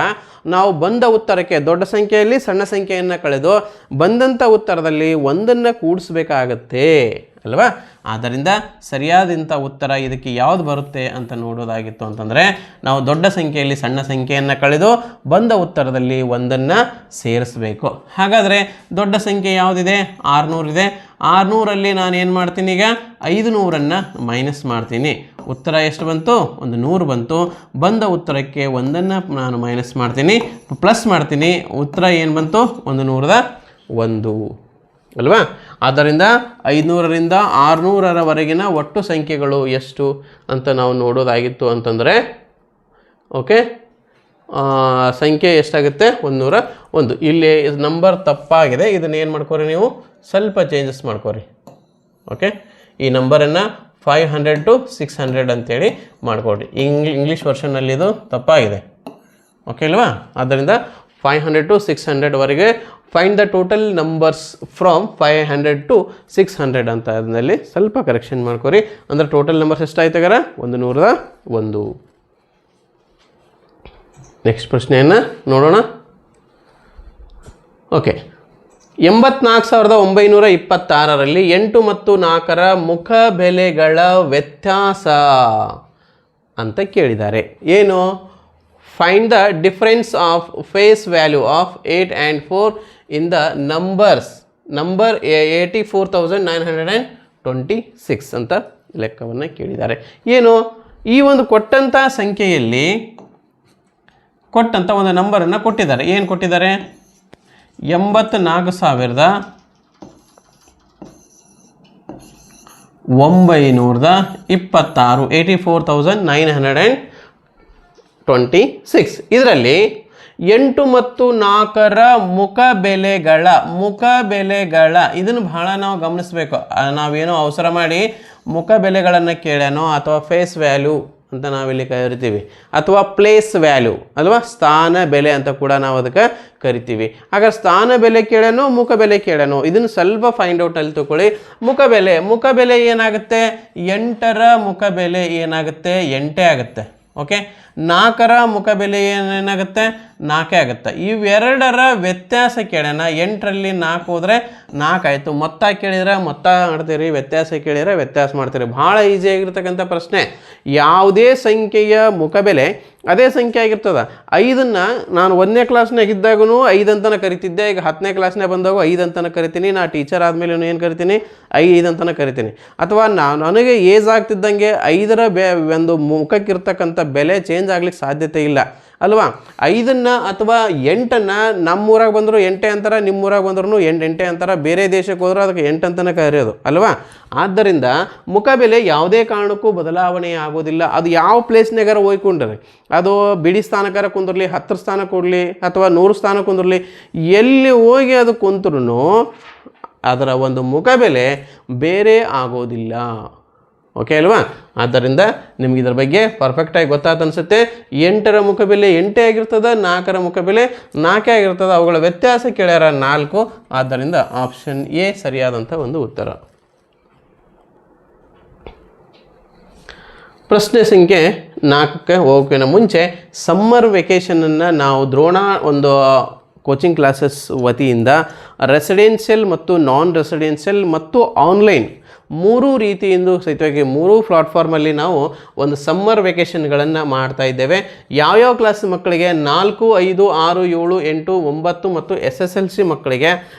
Speaker 1: ನಾವು ಬಂದ ಉತ್ತರಕ್ಕೆ ದೊಡ್ಡ ಸಂಖ್ಯೆಯಲ್ಲಿ ಸಣ್ಣ ಸಂಖ್ಯೆಯನ್ನು ಕಳೆದು ಬಂದಂಥ ಉತ್ತರದಲ್ಲಿ ಒಂದನ್ನು ಕೂಡಿಸ್ಬೇಕಾಗತ್ತೆ ಅಲ್ವಾ? ಆದ್ದರಿಂದ ಸರಿಯಾದಂಥ ಉತ್ತರ ಇದಕ್ಕೆ ಯಾವುದು ಬರುತ್ತೆ ಅಂತ ನೋಡೋದಾಗಿತ್ತು ಅಂತಂದರೆ ನಾವು ದೊಡ್ಡ ಸಂಖ್ಯೆಯಲ್ಲಿ ಸಣ್ಣ ಸಂಖ್ಯೆಯನ್ನು ಕಳೆದು ಬಂದ ಉತ್ತರದಲ್ಲಿ ಒಂದನ್ನು ಸೇರಿಸಬೇಕು. ಹಾಗಾದರೆ ದೊಡ್ಡ ಸಂಖ್ಯೆ ಯಾವುದಿದೆ? 600 ಇದೆ. 600ರಲ್ಲಿ ನಾನು ಏನು ಮಾಡ್ತೀನಿ? ಈಗ 500ನ್ನು ಮೈನಸ್ ಮಾಡ್ತೀನಿ. ಉತ್ತರ ಎಷ್ಟು ಬಂತು? ಒಂದು 100 ಬಂತು. ಬಂದ ಉತ್ತರಕ್ಕೆ ಒಂದನ್ನು ನಾನು ಮೈನಸ್ ಮಾಡ್ತೀನಿ, ಪ್ಲಸ್ ಮಾಡ್ತೀನಿ. ಉತ್ತರ ಏನು ಬಂತು? 101 ಅಲ್ವಾ? ಆದ್ದರಿಂದ 500ರಿಂದ 600ರವರೆಗಿನ ಒಟ್ಟು ಸಂಖ್ಯೆಗಳು ಎಷ್ಟು ಅಂತ ನಾವು ನೋಡೋದಾಗಿತ್ತು ಅಂತಂದರೆ, ಓಕೆ, ಸಂಖ್ಯೆ ಎಷ್ಟಾಗುತ್ತೆ? 101. ಇಲ್ಲಿ ನಂಬರ್ ತಪ್ಪಾಗಿದೆ. ಇದನ್ನು ಏನು ಮಾಡ್ಕೋರಿ ನೀವು? ಸ್ವಲ್ಪ ಚೇಂಜಸ್ ಮಾಡ್ಕೋರಿ. ಓಕೆ, ಈ ನಂಬರನ್ನು 500 to 600 ಅಂತೇಳಿ ಮಾಡ್ಕೊಡ್ರಿ. ಇಂಗ್ಲೀಷ್ ವರ್ಷನಲ್ಲಿ ಇದು ತಪ್ಪಾಗಿದೆ. ಓಕೆ ಅಲ್ವಾ? ಆದ್ದರಿಂದ 500 to 600ವರೆಗೆ find the total numbers from 500 to 600 ಅಂತ ಅದರಲ್ಲಿ ಸ್ವಲ್ಪ ಕರೆಕ್ಷನ್ ಮಾಡ್ಕೊರಿ. ಅಂದರೆ ಟೋಟಲ್ ನಂಬರ್ಸ್ ಎಷ್ಟಾಯ್ತಾಗಾರ? 101. ನೆಕ್ಸ್ಟ್ ಪ್ರಶ್ನೆಯನ್ನು ನೋಡೋಣ. ಓಕೆ, 84,926ರಲ್ಲಿ 8 ಮತ್ತು 4ರ ಮುಖ ಬೆಲೆಗಳ ವ್ಯತ್ಯಾಸ ಅಂತ ಕೇಳಿದ್ದಾರೆ. ಏನು? Find the difference of face value of 8 and 4 in the number 84,926 ಅಂತ ಲೆಕ್ಕವನ್ನು ಕೇಳಿದ್ದಾರೆ. ಏನು? ಈ ಒಂದು ಕೊಟ್ಟಂಥ ಸಂಖ್ಯೆಯಲ್ಲಿ ಕೊಟ್ಟಂಥ ಒಂದು ನಂಬರನ್ನು ಕೊಟ್ಟಿದ್ದಾರೆ. ಏನು ಕೊಟ್ಟಿದ್ದಾರೆ? 84,926 84,926. ಇದರಲ್ಲಿ 8 ಮತ್ತು 4ರ ಮುಖ ಬೆಲೆಗಳ ಇದನ್ನು ಬಹಳ ನಾವು ಗಮನಿಸಬೇಕು. ನಾವೇನೋ ಅವಸರ ಮಾಡಿ ಮುಖ ಬೆಲೆಗಳನ್ನು ಕೇಳ್ಯಾನೋ ಅಥವಾ ಫೇಸ್ ವ್ಯಾಲ್ಯೂ ಅಂತ ನಾವಿಲ್ಲಿ ಕರಿತೀವಿ, ಅಥವಾ ಪ್ಲೇಸ್ ವ್ಯಾಲ್ಯೂ ಅಲ್ವಾ, ಸ್ಥಾನ ಬೆಲೆ ಅಂತ ಕೂಡ ನಾವು ಅದಕ್ಕೆ ಕರಿತೀವಿ. ಹಾಗಾದ್ರೆ ಸ್ಥಾನ ಬೆಲೆ ಕೇಳೇನೋ ಮುಖ ಬೆಲೆ ಕೇಳೇನೋ ಇದನ್ನು ಸ್ವಲ್ಪ ಫೈಂಡ್ ಔಟ್ ಅಲ್ಲಿ ತಗೊಳ್ಳಿ. ಮುಖ ಬೆಲೆ ಏನಾಗುತ್ತೆ? 8ರ ಮುಖ ಬೆಲೆ ಏನಾಗುತ್ತೆ? 8 ಆಗುತ್ತೆ. ಓಕೆ, 4ರ ಮುಖ ಬೆಲೆ ಏನಾಗುತ್ತೆ? 4 ಆಗುತ್ತೆ. ಇವೆರಡರ ವ್ಯತ್ಯಾಸ ಕೇಳೋಣ. 8ರಲ್ಲಿ 4 ಹೋದರೆ 4 ಆಯಿತು. ಮೊತ್ತ ಕೇಳಿದರೆ ಮೊತ್ತ ಮಾಡ್ತೀರಿ, ವ್ಯತ್ಯಾಸ ಕೇಳಿದರೆ ವ್ಯತ್ಯಾಸ ಮಾಡ್ತೀರಿ. ಭಾಳ ಈಸಿಯಾಗಿರ್ತಕ್ಕಂಥ ಪ್ರಶ್ನೆ. ಯಾವುದೇ ಸಂಖ್ಯೆಯ ಮುಖ ಬೆಲೆ ಅದೇ ಸಂಖ್ಯೆ ಆಗಿರ್ತದೆ. 5ನ್ನು ನಾನು 1ನೇ ಕ್ಲಾಸ್ನಾಗ ಇದ್ದಾಗೂ 5 ಅಂತಲೇ ಕರಿತಿದ್ದೆ. ಈಗ 10ನೇ ಕ್ಲಾಸ್ನಾಗ ಬಂದಾಗ 5 ಅಂತಲೇ ಕರಿತೀನಿ. ನಾ ಟೀಚರ್ ಆದಮೇಲೆ ಏನು ಕರಿತೀನಿ, 5 ಅಂತಲೇ ಕರಿತೀನಿ. ಅಥವಾ ನನಗೆ ಏಜ್ ಆಗ್ತಿದ್ದಂಗೆ 5ರ ಒಂದು ಮುಖಕ್ಕಿರ್ತಕ್ಕಂಥ ಬೆಲೆ ಚೇಂಜ್ ಆಗ್ಲಿಕ್ಕೆ ಸಾಧ್ಯತೆ ಇಲ್ಲ ಅಲ್ವಾ. 5ನ್ನು ಅಥವಾ 8ನ್ನು ನಮ್ಮೂರಾಗ ಬಂದರೂ 8 ಅಂತಾರೆ, ನಿಮ್ಮೂರಾಗ ಬಂದ್ರೂ 8 ಅಂತಾರೆ, ಬೇರೆ ದೇಶಕ್ಕೆ ಹೋದ್ರೆ ಅದಕ್ಕೆ 8 ಅಂತಲೇ ಕರೆಯೋದು ಅಲ್ವಾ. ಆದ್ದರಿಂದ ಮುಖಬೆಲೆ ಯಾವುದೇ ಕಾರಣಕ್ಕೂ ಬದಲಾವಣೆ ಆಗೋದಿಲ್ಲ. ಅದು ಯಾವ ಪ್ಲೇಸ್ನಾಗಾರ ಹೋಯ್ಕೊಂಡ್ರೆ, ಅದು ಬಿಡಿ ಸ್ಥಾನಕ್ಕಾರ ಕುಂದಿರಲಿ, 10 ಸ್ಥಾನ ಕೊಡಲಿ ಅಥವಾ 100 ಸ್ಥಾನ ಕುಂದಿರಲಿ, ಎಲ್ಲಿ ಹೋಗಿ ಅದು ಕುಂತ್ರೂ ಅದರ ಒಂದು ಮುಖಬೆಲೆ ಬೇರೆ ಆಗೋದಿಲ್ಲ. ಓಕೆ ಅಲ್ವಾ. ಆದ್ದರಿಂದ ನಿಮ್ಗೆ ಇದ್ರ ಬಗ್ಗೆ ಪರ್ಫೆಕ್ಟಾಗಿ ಗೊತ್ತಾಯ್ತು ಅನಿಸುತ್ತೆ. 8ರ ಮುಖಬೆಲೆ 8 ಆಗಿರ್ತದೆ, 4ರ ಮುಖಬೆಲೆ 4 ಆಗಿರ್ತದೆ. ಅವುಗಳ ವ್ಯತ್ಯಾಸ ಕೇಳ್ಯಾರ 4. ಆದ್ದರಿಂದ ಆಪ್ಷನ್ ಎ ಸರಿಯಾದಂಥ ಒಂದು ಉತ್ತರ. ಪ್ರಶ್ನೆ ಸಂಖ್ಯೆ 4ಕ್ಕೆ ಹೋಗೋಕ್ಕಿಂತ ಮುಂಚೆ ಸಮ್ಮರ್ ವೆಕೇಷನನ್ನು ನಾವು ದ್ರೋಣ ಒಂದು ಕೋಚಿಂಗ್ ಕ್ಲಾಸಸ್ ವತಿಯಿಂದ ರೆಸಿಡೆನ್ಷಿಯಲ್ ಮತ್ತು ನಾನ್ ರೆಸಿಡೆನ್ಷಿಯಲ್ ಮತ್ತು ಆನ್ಲೈನ್ 3 ರೀತಿಯಿಂದ ಸಹಿತವಾಗಿ 3 ಪ್ಲಾಟ್ಫಾರ್ಮಲ್ಲಿ ನಾವು ಒಂದು ಸಮ್ಮರ್ ವೆಕೇಷನ್ಗಳನ್ನು ಮಾಡ್ತಾ ಇದ್ದೇವೆ. ಯಾವ್ಯಾವ ಕ್ಲಾಸ್ ಮಕ್ಕಳಿಗೆ 4, 5, 6, 7, 8, 9 ಮತ್ತು SSLC ಮಕ್ಕಳಿಗೆ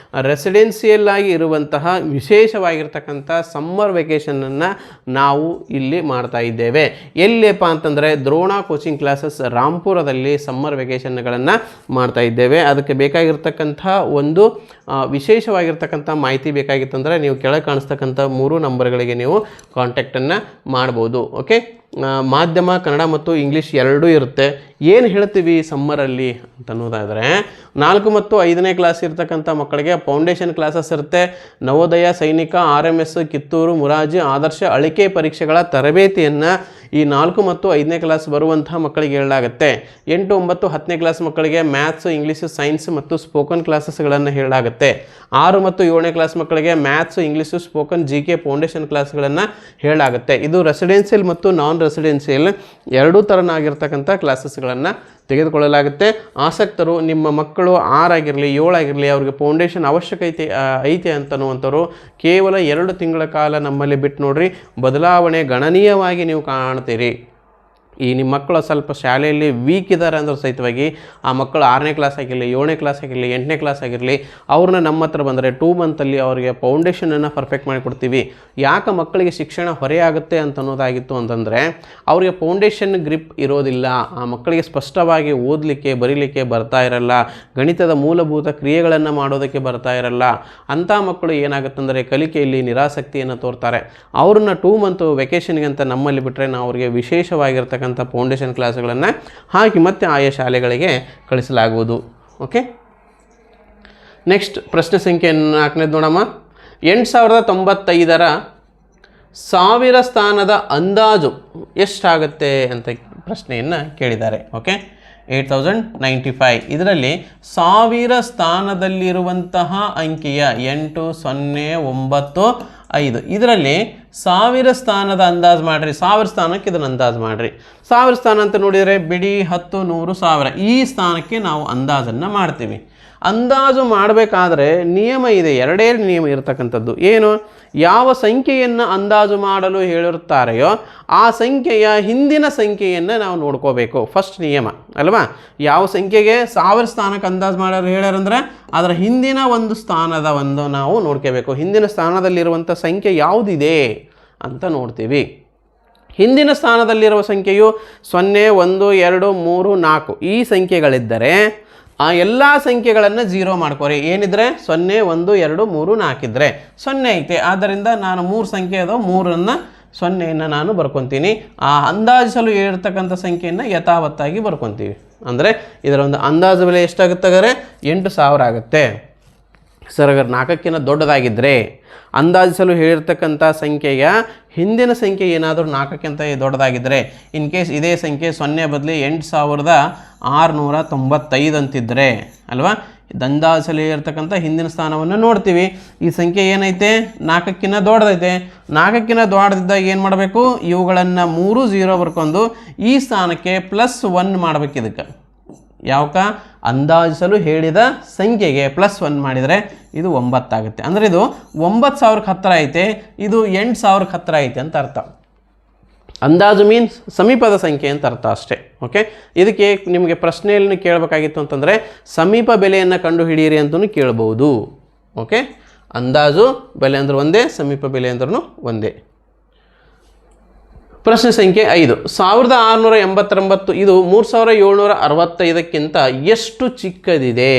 Speaker 1: ರೆಸಿಡೆನ್ಸಿಯಲ್ ಆಗಿ ಇರುವಂತಹ ವಿಶೇಷವಾಗಿರ್ತಕ್ಕಂಥ ಸಮ್ಮರ್ ವೆಕೇಷನನ್ನು ನಾವು ಇಲ್ಲಿ ಮಾಡ್ತಾ ಇದ್ದೇವೆ. ಎಲ್ಲಿಯಪ್ಪ ಅಂತಂದರೆ ದ್ರೋಣ ಕೋಚಿಂಗ್ ಕ್ಲಾಸಸ್ ರಾಂಪುರದಲ್ಲಿ ಸಮ್ಮರ್ ವೆಕೇಷನ್ಗಳನ್ನು ಮಾಡ್ತಾ ಇದ್ದೇವೆ. ಅದಕ್ಕೆ ಬೇಕಾಗಿರ್ತಕ್ಕಂಥ ಒಂದು ವಿಶೇಷವಾಗಿರ್ತಕ್ಕಂಥ ಮಾಹಿತಿ ಬೇಕಾಗಿತ್ತಂದರೆ ನೀವು ಕೆಳಗೆ ಕಾಣಿಸ್ತಕ್ಕಂಥ 3 ನಂಬರ್ಗಳಿಗೆ ನೀವು ಕಾಂಟ್ಯಾಕ್ಟನ್ನು ಮಾಡ್ಬೋದು. ಓಕೆ, ಮಾಧ್ಯಮ ಕನ್ನಡ ಮತ್ತು ಇಂಗ್ಲೀಷ್ ಎರಡೂ ಇರುತ್ತೆ. ಏನು ಹೇಳ್ತೀವಿ ಸಮ್ಮರಲ್ಲಿ ಅಂತ ಅನ್ನೋದಾದರೆ 4 ಮತ್ತು 5ನೇ ಕ್ಲಾಸ್ ಇರ್ತಕ್ಕಂಥ ಮಕ್ಕಳಿಗೆ ಫೌಂಡೇಶನ್ ಕ್ಲಾಸಸ್ ಇರುತ್ತೆ. ನವೋದಯ, ಸೈನಿಕ, RMS, ಕಿತ್ತೂರು, ಮುರಾರ್ಜಿ, ಆದರ್ಶ ಅಳಿಕೆ ಪರೀಕ್ಷೆಗಳ ತರಬೇತಿಯನ್ನು ಈ 4 ಮತ್ತು 5ನೇ ಕ್ಲಾಸ್ ಬರುವಂತಹ ಮಕ್ಕಳಿಗೆ ಹೇಳಲಾಗುತ್ತೆ. 8, 9, 10ನೇ ಕ್ಲಾಸ್ ಮಕ್ಕಳಿಗೆ ಮ್ಯಾಥ್ಸ್, ಇಂಗ್ಲೀಷ್, ಸೈನ್ಸ್ ಮತ್ತು ಸ್ಪೋಕನ್ ಕ್ಲಾಸಸ್ಗಳನ್ನು ಹೇಳಲಾಗುತ್ತೆ. 6 ಮತ್ತು 7ನೇ ಕ್ಲಾಸ್ ಮಕ್ಕಳಿಗೆ maths, English, spoken, GK foundation ಕ್ಲಾಸ್ಗಳನ್ನು ಹೇಳಲಾಗುತ್ತೆ. ಇದು ರೆಸಿಡೆನ್ಷಿಯಲ್ ಮತ್ತು ನಾನ್ ರೆಸಿಡೆನ್ಷಿಯಲ್ ಎರಡೂ ಥರನಾಗಿರ್ತಕ್ಕಂಥ ಕ್ಲಾಸಸ್ಗಳನ್ನು ತೆಗೆದುಕೊಳ್ಳಲಾಗುತ್ತೆ. ಆಸಕ್ತರು ನಿಮ್ಮ ಮಕ್ಕಳು 6 ಆಗಿರಲಿ 7 ಆಗಿರಲಿ ಅವ್ರಿಗೆ ಫೌಂಡೇಶನ್ ಅವಶ್ಯಕತೆ ಐತೆ ಅಂತನ್ನುವಂಥವ್ರು ಕೇವಲ 2 ತಿಂಗಳ ಕಾಲ ನಮ್ಮಲ್ಲಿ ಬಿಟ್ಟು ನೋಡ್ರಿ, ಬದಲಾವಣೆ ಗಣನೀಯವಾಗಿ ನೀವು ಕಾಣ್ತೀರಿ. ಈ ನಿಮ್ಮ ಮಕ್ಕಳು ಸ್ವಲ್ಪ ಶಾಲೆಯಲ್ಲಿ ವೀಕ್ ಇದ್ದಾರೆ ಅಂದ್ರೆ ಸಹಿತವಾಗಿ ಆ ಮಕ್ಕಳು 6ನೇ ಕ್ಲಾಸ್ ಆಗಿರಲಿ 7ನೇ ಕ್ಲಾಸ್ ಆಗಿರಲಿ 8ನೇ ಕ್ಲಾಸ್ ಆಗಿರಲಿ ಅವ್ರನ್ನ ನಮ್ಮ ಹತ್ರ ಬಂದರೆ 2 ಮಂತಲ್ಲಿ ಅವರಿಗೆ ಫೌಂಡೇಶನನ್ನು ಪರ್ಫೆಕ್ಟ್ ಮಾಡಿಕೊಡ್ತೀವಿ. ಯಾಕೆ ಮಕ್ಕಳಿಗೆ ಶಿಕ್ಷಣ ಹೊರೆಯಾಗುತ್ತೆ ಅಂತ ಅನ್ನೋದಾಗಿತ್ತು ಅಂತಂದರೆ ಅವರಿಗೆ ಫೌಂಡೇಶನ್ ಗ್ರಿಪ್ ಇರೋದಿಲ್ಲ. ಆ ಮಕ್ಕಳಿಗೆ ಸ್ಪಷ್ಟವಾಗಿ ಓದಲಿಕ್ಕೆ ಬರೀಲಿಕ್ಕೆ ಬರ್ತಾ ಇರಲ್ಲ, ಗಣಿತದ ಮೂಲಭೂತ ಕ್ರಿಯೆಗಳನ್ನು ಮಾಡೋದಕ್ಕೆ ಬರ್ತಾ ಇರಲ್ಲ. ಅಂಥ ಮಕ್ಕಳು ಏನಾಗುತ್ತಂದರೆ ಕಲಿಕೆಯಲ್ಲಿ ನಿರಾಸಕ್ತಿಯನ್ನು ತೋರ್ತಾರೆ. ಅವ್ರನ್ನ 2 ಮಂತ್ ವೆಕೇಷನ್ಗೆ ಅಂತ ನಮ್ಮಲ್ಲಿ ಬಿಟ್ಟರೆ ನಾವು ಅವರಿಗೆ ವಿಶೇಷವಾಗಿರ್ತಕ್ಕಂಥ ಫೌಂಡೇಶನ್ ಕ್ಲಾಸ್ಗಳನ್ನು ಹಾಕಿ ಮತ್ತೆ ಆಯಾ ಶಾಲೆಗಳಿಗೆ ಕಳಿಸಲಾಗುವುದು. ಓಕೆ, ನೆಕ್ಸ್ಟ್ ಪ್ರಶ್ನೆ ಸಂಖ್ಯೆ 4ನೇದು ನೋಡಮ್ಮ. 8095ರ 1000 ಸ್ಥಾನದ ಅಂದಾಜು ಎಷ್ಟಾಗುತ್ತೆ ಅಂತ ಪ್ರಶ್ನೆಯನ್ನು ಕೇಳಿದ್ದಾರೆ. ಓಕೆ, 8095 ಇದರಲ್ಲಿ 1000 ಸ್ಥಾನದಲ್ಲಿರುವಂತಹ ಅಂಕಿಯ 8095 ಇದರಲ್ಲಿ 1000 ಸ್ಥಾನದ ಅಂದಾಜು ಮಾಡಿರಿ. 1000 ಸ್ಥಾನಕ್ಕೆ ಇದನ್ನು ಅಂದಾಜು ಮಾಡಿರಿ. 1000 ಸ್ಥಾನ ಅಂತ ನೋಡಿದರೆ ಬಿಡಿ 10, 100, 1000 ಈ ಸ್ಥಾನಕ್ಕೆ ನಾವು ಅಂದಾಜನ್ನು ಮಾಡ್ತೀವಿ. ಅಂದಾಜು ಮಾಡಬೇಕಾದ್ರೆ ನಿಯಮ ಇದೆ, 2 ನಿಯಮ ಇರತಕ್ಕಂಥದ್ದು. ಏನು? ಯಾವ ಸಂಖ್ಯೆಯನ್ನು ಅಂದಾಜು ಮಾಡಲು ಹೇಳಿರುತ್ತಾರೆಯೋ ಆ ಸಂಖ್ಯೆಯ ಹಿಂದಿನ ಸಂಖ್ಯೆಯನ್ನು ನಾವು ನೋಡ್ಕೋಬೇಕು. ಫಸ್ಟ್ ನಿಯಮ ಅಲ್ವಾ. ಯಾವ ಸಂಖ್ಯೆಗೆ 1000 ಸ್ಥಾನಕ್ಕೆ ಅಂದಾಜು ಮಾಡಲು ಹೇಳ್ಯಾರಂದ್ರೆ ಅದರ ಹಿಂದಿನ ಒಂದು ಸ್ಥಾನದ ಒಂದು ನಾವು ನೋಡ್ಕೋಬೇಕು. ಹಿಂದಿನ ಸ್ಥಾನದಲ್ಲಿರುವಂಥ ಸಂಖ್ಯೆ ಯಾವುದಿದೆ ಅಂತ ನೋಡ್ತೀವಿ. ಹಿಂದಿನ ಸ್ಥಾನದಲ್ಲಿರುವ ಸಂಖ್ಯೆಯು 0, 1, 2, 3, 4 ಈ ಸಂಖ್ಯೆಗಳಿದ್ದರೆ ಆ ಎಲ್ಲ ಸಂಖ್ಯೆಗಳನ್ನು 0 ಮಾಡ್ಕೋರಿ. ಏನಿದ್ರೆ 0, 1, 2, 3, 4 ಇದ್ದರೆ 0 ಐತೆ. ಆದ್ದರಿಂದ ನಾನು 3 ಸಂಖ್ಯೆ ಅದಾವ, 3ನ್ನು 0ನ್ನು ನಾನು ಬರ್ಕೊತೀನಿ. ಆ ಅಂದಾಜಿಸಲು ಹೇಳಿರ್ತಕ್ಕಂಥ ಸಂಖ್ಯೆಯನ್ನು ಯಥಾವತ್ತಾಗಿ ಬರ್ಕೊತೀವಿ. ಅಂದರೆ ಇದರ ಒಂದು ಅಂದಾಜು ಬೆಲೆ ಎಷ್ಟಾಗುತ್ತಾಗಾರೆ 8000 ಆಗುತ್ತೆ. ಸರ್ 4ಕ್ಕಿಂತ ದೊಡ್ಡದಾಗಿದ್ದರೆ ಅಂದಾಜಿಸಲು ಹೇಳಿರ್ತಕ್ಕಂಥ ಸಂಖ್ಯೆಯ ಹಿಂದಿನ ಸಂಖ್ಯೆ ಏನಾದರೂ 4ಕ್ಕಿಂತ ದೊಡ್ಡದಾಗಿದ್ದರೆ, ಇನ್ ಕೇಸ್ ಇದೇ ಸಂಖ್ಯೆ 0 ಬದಲಿ 8695 ಅಂತಿದ್ದರೆ ಅಲ್ವಾ, ಅಂದಾಜಿಸಲು ಇರ್ತಕ್ಕಂಥ ಹಿಂದಿನ ಸ್ಥಾನವನ್ನು ನೋಡ್ತೀವಿ. ಈ ಸಂಖ್ಯೆ ಏನೈತೆ 4ಕ್ಕಿಂತ ದೊಡ್ಡದೈತೆ. 4ಕ್ಕಿಂತ ದೊಡ್ಡದಿದ್ದಾಗ ಏನು ಮಾಡಬೇಕು? ಇವುಗಳನ್ನು 3 0 ಬರ್ಕೊಂಡು ಈ ಸ್ಥಾನಕ್ಕೆ +1 ಮಾಡಬೇಕು. ಇದಕ್ಕೆ ಯಾವಕ ಅಂದಾಜಿಸಲು ಹೇಳಿದ ಸಂಖ್ಯೆಗೆ +1 ಮಾಡಿದರೆ ಇದು 9 ಆಗುತ್ತೆ. ಅಂದರೆ ಇದು 9000ಕ್ಕೆ ಹತ್ತಿರ ಐತೆ, ಇದು 8000ಕ್ಕೆ ಹತ್ತಿರ ಐತೆ ಅಂತ ಅರ್ಥ. ಅಂದಾಜು ಮೀನ್ಸ್ ಸಮೀಪದ ಸಂಖ್ಯೆ ಅಂತ ಅರ್ಥ ಅಷ್ಟೇ. ಓಕೆ, ಇದಕ್ಕೆ ನಿಮಗೆ ಪ್ರಶ್ನೆಯಲ್ಲಿ ಕೇಳಬೇಕಾಗಿತ್ತು ಅಂತಂದರೆ ಸಮೀಪ ಬೆಲೆಯನ್ನು ಕಂಡುಹಿಡಿಯಿರಿ ಅಂತಲೂ ಕೇಳ್ಬೋದು. ಓಕೆ, ಅಂದಾಜು ಬೆಲೆ ಅಂದ್ರೆ ಒಂದೇ, ಸಮೀಪ ಬೆಲೆ ಅಂದ್ರೂ ಒಂದೇ. ಪ್ರಶ್ನೆ ಸಂಖ್ಯೆ 5, 1689 ಇದು 3765ಕ್ಕಿಂತ ಎಷ್ಟು ಚಿಕ್ಕದಿದೆ?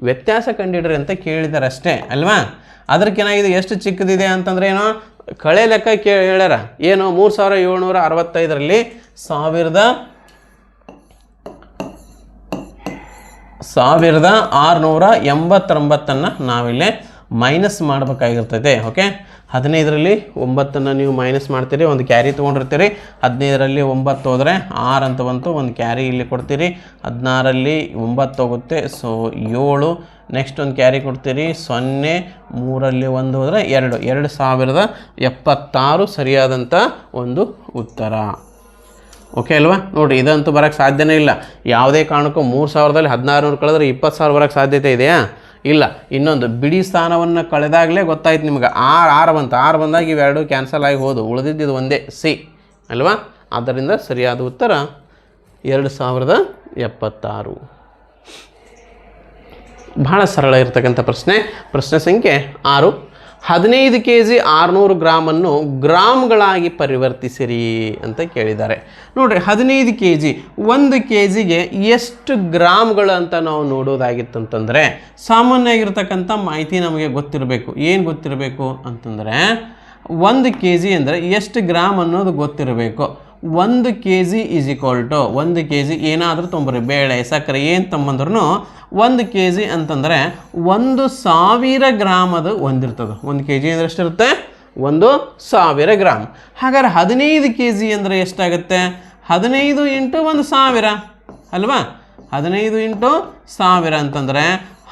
Speaker 1: ವ್ಯತ್ಯಾಸ ಕಂಡಿಡ್ರಿ ಅಂತ ಕೇಳಿದ್ದಾರೆ ಅಷ್ಟೇ ಅಲ್ವಾ. ಅದಕ್ಕೇನಾಗಿದೆ, ಎಷ್ಟು ಚಿಕ್ಕದಿದೆ ಅಂತಂದ್ರೆ ಏನೋ ಕಳೆ ಲೆಕ್ಕ ಹೇಳ್ಯಾರ. ಏನು 3765ರಲ್ಲಿ 1689 ನಾವಿಲ್ಲೇ ಮೈನಸ್ ಮಾಡಬೇಕಾಗಿರ್ತೈತೆ. ಓಕೆ, 15ರಲ್ಲಿ 9 ನೀವು ಮೈನಸ್ ಮಾಡ್ತೀರಿ, ಒಂದು ಕ್ಯಾರಿ ತೊಗೊಂಡಿರ್ತೀರಿ. 15ರಲ್ಲಿ 9 ಹೋದರೆ 6 ಅಂತ ಬಂತು, ಒಂದು ಕ್ಯಾರಿ ಇಲ್ಲಿ ಕೊಡ್ತೀರಿ. 16ರಲ್ಲಿ 9 ಹೋಗುತ್ತೆ, ಸೊ 7. ನೆಕ್ಸ್ಟ್ ಒಂದು ಕ್ಯಾರಿ ಕೊಡ್ತೀರಿ, 0. 3ರಲ್ಲಿ 1 ಹೋದರೆ 2. 2076 ಸರಿಯಾದಂಥ ಒಂದು ಉತ್ತರ. ಓಕೆ ಅಲ್ವಾ. ನೋಡಿರಿ, ಇದಂತೂ ಬರೋಕ್ಕೆ ಸಾಧ್ಯನೇ ಇಲ್ಲ. ಯಾವುದೇ ಕಾರಣಕ್ಕೂ 3000ದಲ್ಲಿ 1600 ಕಳೆದ್ರೆ 20,000 ಬರೋಕ್ಕೆ ಸಾಧ್ಯತೆ ಇದೆಯಾ? ಇಲ್ಲ. ಇನ್ನೊಂದು ಬಿಡಿ ಸ್ಥಾನವನ್ನು ಕಳೆದಾಗಲೇ ಗೊತ್ತಾಯ್ತು ನಿಮ್ಗೆ. 6 ಬಂತು. 6 ಬಂದಾಗ ಇವೆರಡು ಕ್ಯಾನ್ಸಲ್ ಆಗಿ ಹೋದು, ಉಳಿದಿದ್ದು ಒಂದೇ ಸಿ ಅಲ್ವಾ. ಆದ್ದರಿಂದ ಸರಿಯಾದ ಉತ್ತರ 2076. ಬಹಳ ಸರಳ ಇರತಕ್ಕಂಥ ಪ್ರಶ್ನೆ. ಪ್ರಶ್ನೆ ಸಂಖ್ಯೆ 6, 15 kg 600 ಗ್ರಾಮನ್ನು ಗ್ರಾಮ್ಗಳಾಗಿ ಪರಿವರ್ತಿಸಿರಿ ಅಂತ ಕೇಳಿದ್ದಾರೆ. ನೋಡಿರಿ, 15 kg 1 kgಗೆ ಎಷ್ಟು ಗ್ರಾಮ್ಗಳು ಅಂತ ನಾವು ನೋಡೋದಾಗಿತ್ತಂತಂದರೆ ಸಾಮಾನ್ಯವಾಗಿರ್ತಕ್ಕಂಥ ಮಾಹಿತಿ ನಮಗೆ ಗೊತ್ತಿರಬೇಕು. ಏನು ಗೊತ್ತಿರಬೇಕು ಅಂತಂದರೆ 1 kg ಅಂದರೆ ಎಷ್ಟು ಗ್ರಾಮ್ ಅನ್ನೋದು ಗೊತ್ತಿರಬೇಕು. 1 kg is equal to 1 kg ಏನಾದರೂ ತೊಂಬರಿ, ಬೇಳೆ ಸಕ್ಕರೆ ಏನು ತೊಂಬಂದ್ರೂ 1 kg ಅಂತಂದರೆ 1000 ಗ್ರಾಮ್ ಅದು ಹೊಂದಿರ್ತದೆ. 1 kg ಅಂದರೆ ಎಷ್ಟಿರುತ್ತೆ? 1000 ಗ್ರಾಮ್. ಹಾಗಾದ್ರೆ 15 kg ಅಂದರೆ ಎಷ್ಟಾಗುತ್ತೆ? 15 × 1000 ಅಲ್ವಾ. 15 × 1000 ಅಂತಂದರೆ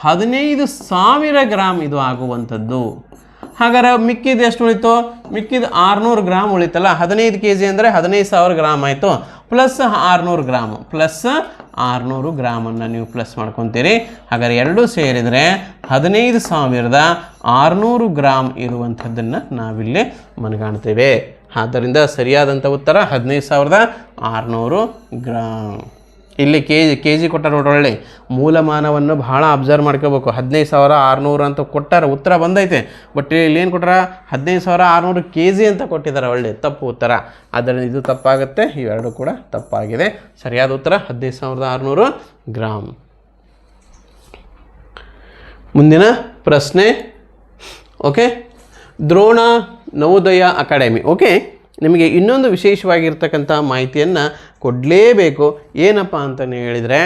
Speaker 1: 15,000 ಗ್ರಾಮ್ ಇದು ಆಗುವಂಥದ್ದು. ಹಾಗಾದ್ರೆ ಮಿಕ್ಕಿದ್ದು ಎಷ್ಟು ಉಳಿತು? ಮಿಕ್ಕಿದ್ದು 600 ಗ್ರಾಮ್ ಉಳಿತಲ್ಲ. 15 kg ಅಂದರೆ 15,000 ಗ್ರಾಮ್ ಆಯಿತು, ಪ್ಲಸ್ 600 ಗ್ರಾಮ್, ಪ್ಲಸ್ 600 ಗ್ರಾಮನ್ನು ನೀವು ಪ್ಲಸ್ ಮಾಡ್ಕೊತೀರಿ. ಹಾಗಾದ್ರೆ ಎರಡೂ ಸೇರಿದರೆ 15,600 ಗ್ರಾಮ್ ಇರುವಂಥದ್ದನ್ನು ನಾವಿಲ್ಲಿ ಮನಗಾಣ್ತೇವೆ. ಆದ್ದರಿಂದ ಸರಿಯಾದಂಥ ಉತ್ತರ 15,600 ಗ್ರಾಮ್. ಇಲ್ಲಿ ಕೆ ಜಿ ಕೊಟ್ಟಾರ ನೋಡ್ರಿ, ಮೂಲಮಾನವನ್ನು ಭಾಳ ಅಬ್ಸರ್ವ್ ಮಾಡ್ಕೋಬೇಕು. 15,600 ಅಂತ ಕೊಟ್ಟಾರ, ಉತ್ತರ ಬಂದೈತೆ. ಬಟ್ ಇಲ್ಲಿ ಏನು ಕೊಟ್ಟಾರ? 15,600 kg ಅಂತ ಕೊಟ್ಟಿದ್ದಾರೆ. ಒಳ್ಳೆ ತಪ್ಪು ಉತ್ತರ. ಆದ್ದರಿಂದ ಇದು ತಪ್ಪಾಗುತ್ತೆ, ಇವೆರಡು ಕೂಡ ತಪ್ಪಾಗಿದೆ. ಸರಿಯಾದ ಉತ್ತರ 15,600 ಗ್ರಾಮ್. ಮುಂದಿನ ಪ್ರಶ್ನೆ. Okay, Drona Navodaya academy. Okay, ನಿಮಗೆ ಇನ್ನೊಂದು ವಿಶೇಷವಾಗಿರ್ತಕ್ಕಂಥ ಮಾಹಿತಿಯನ್ನು ಕೊಡಲೇಬೇಕು. ಏನಪ್ಪ ಅಂತಲೇ ಹೇಳಿದರೆ,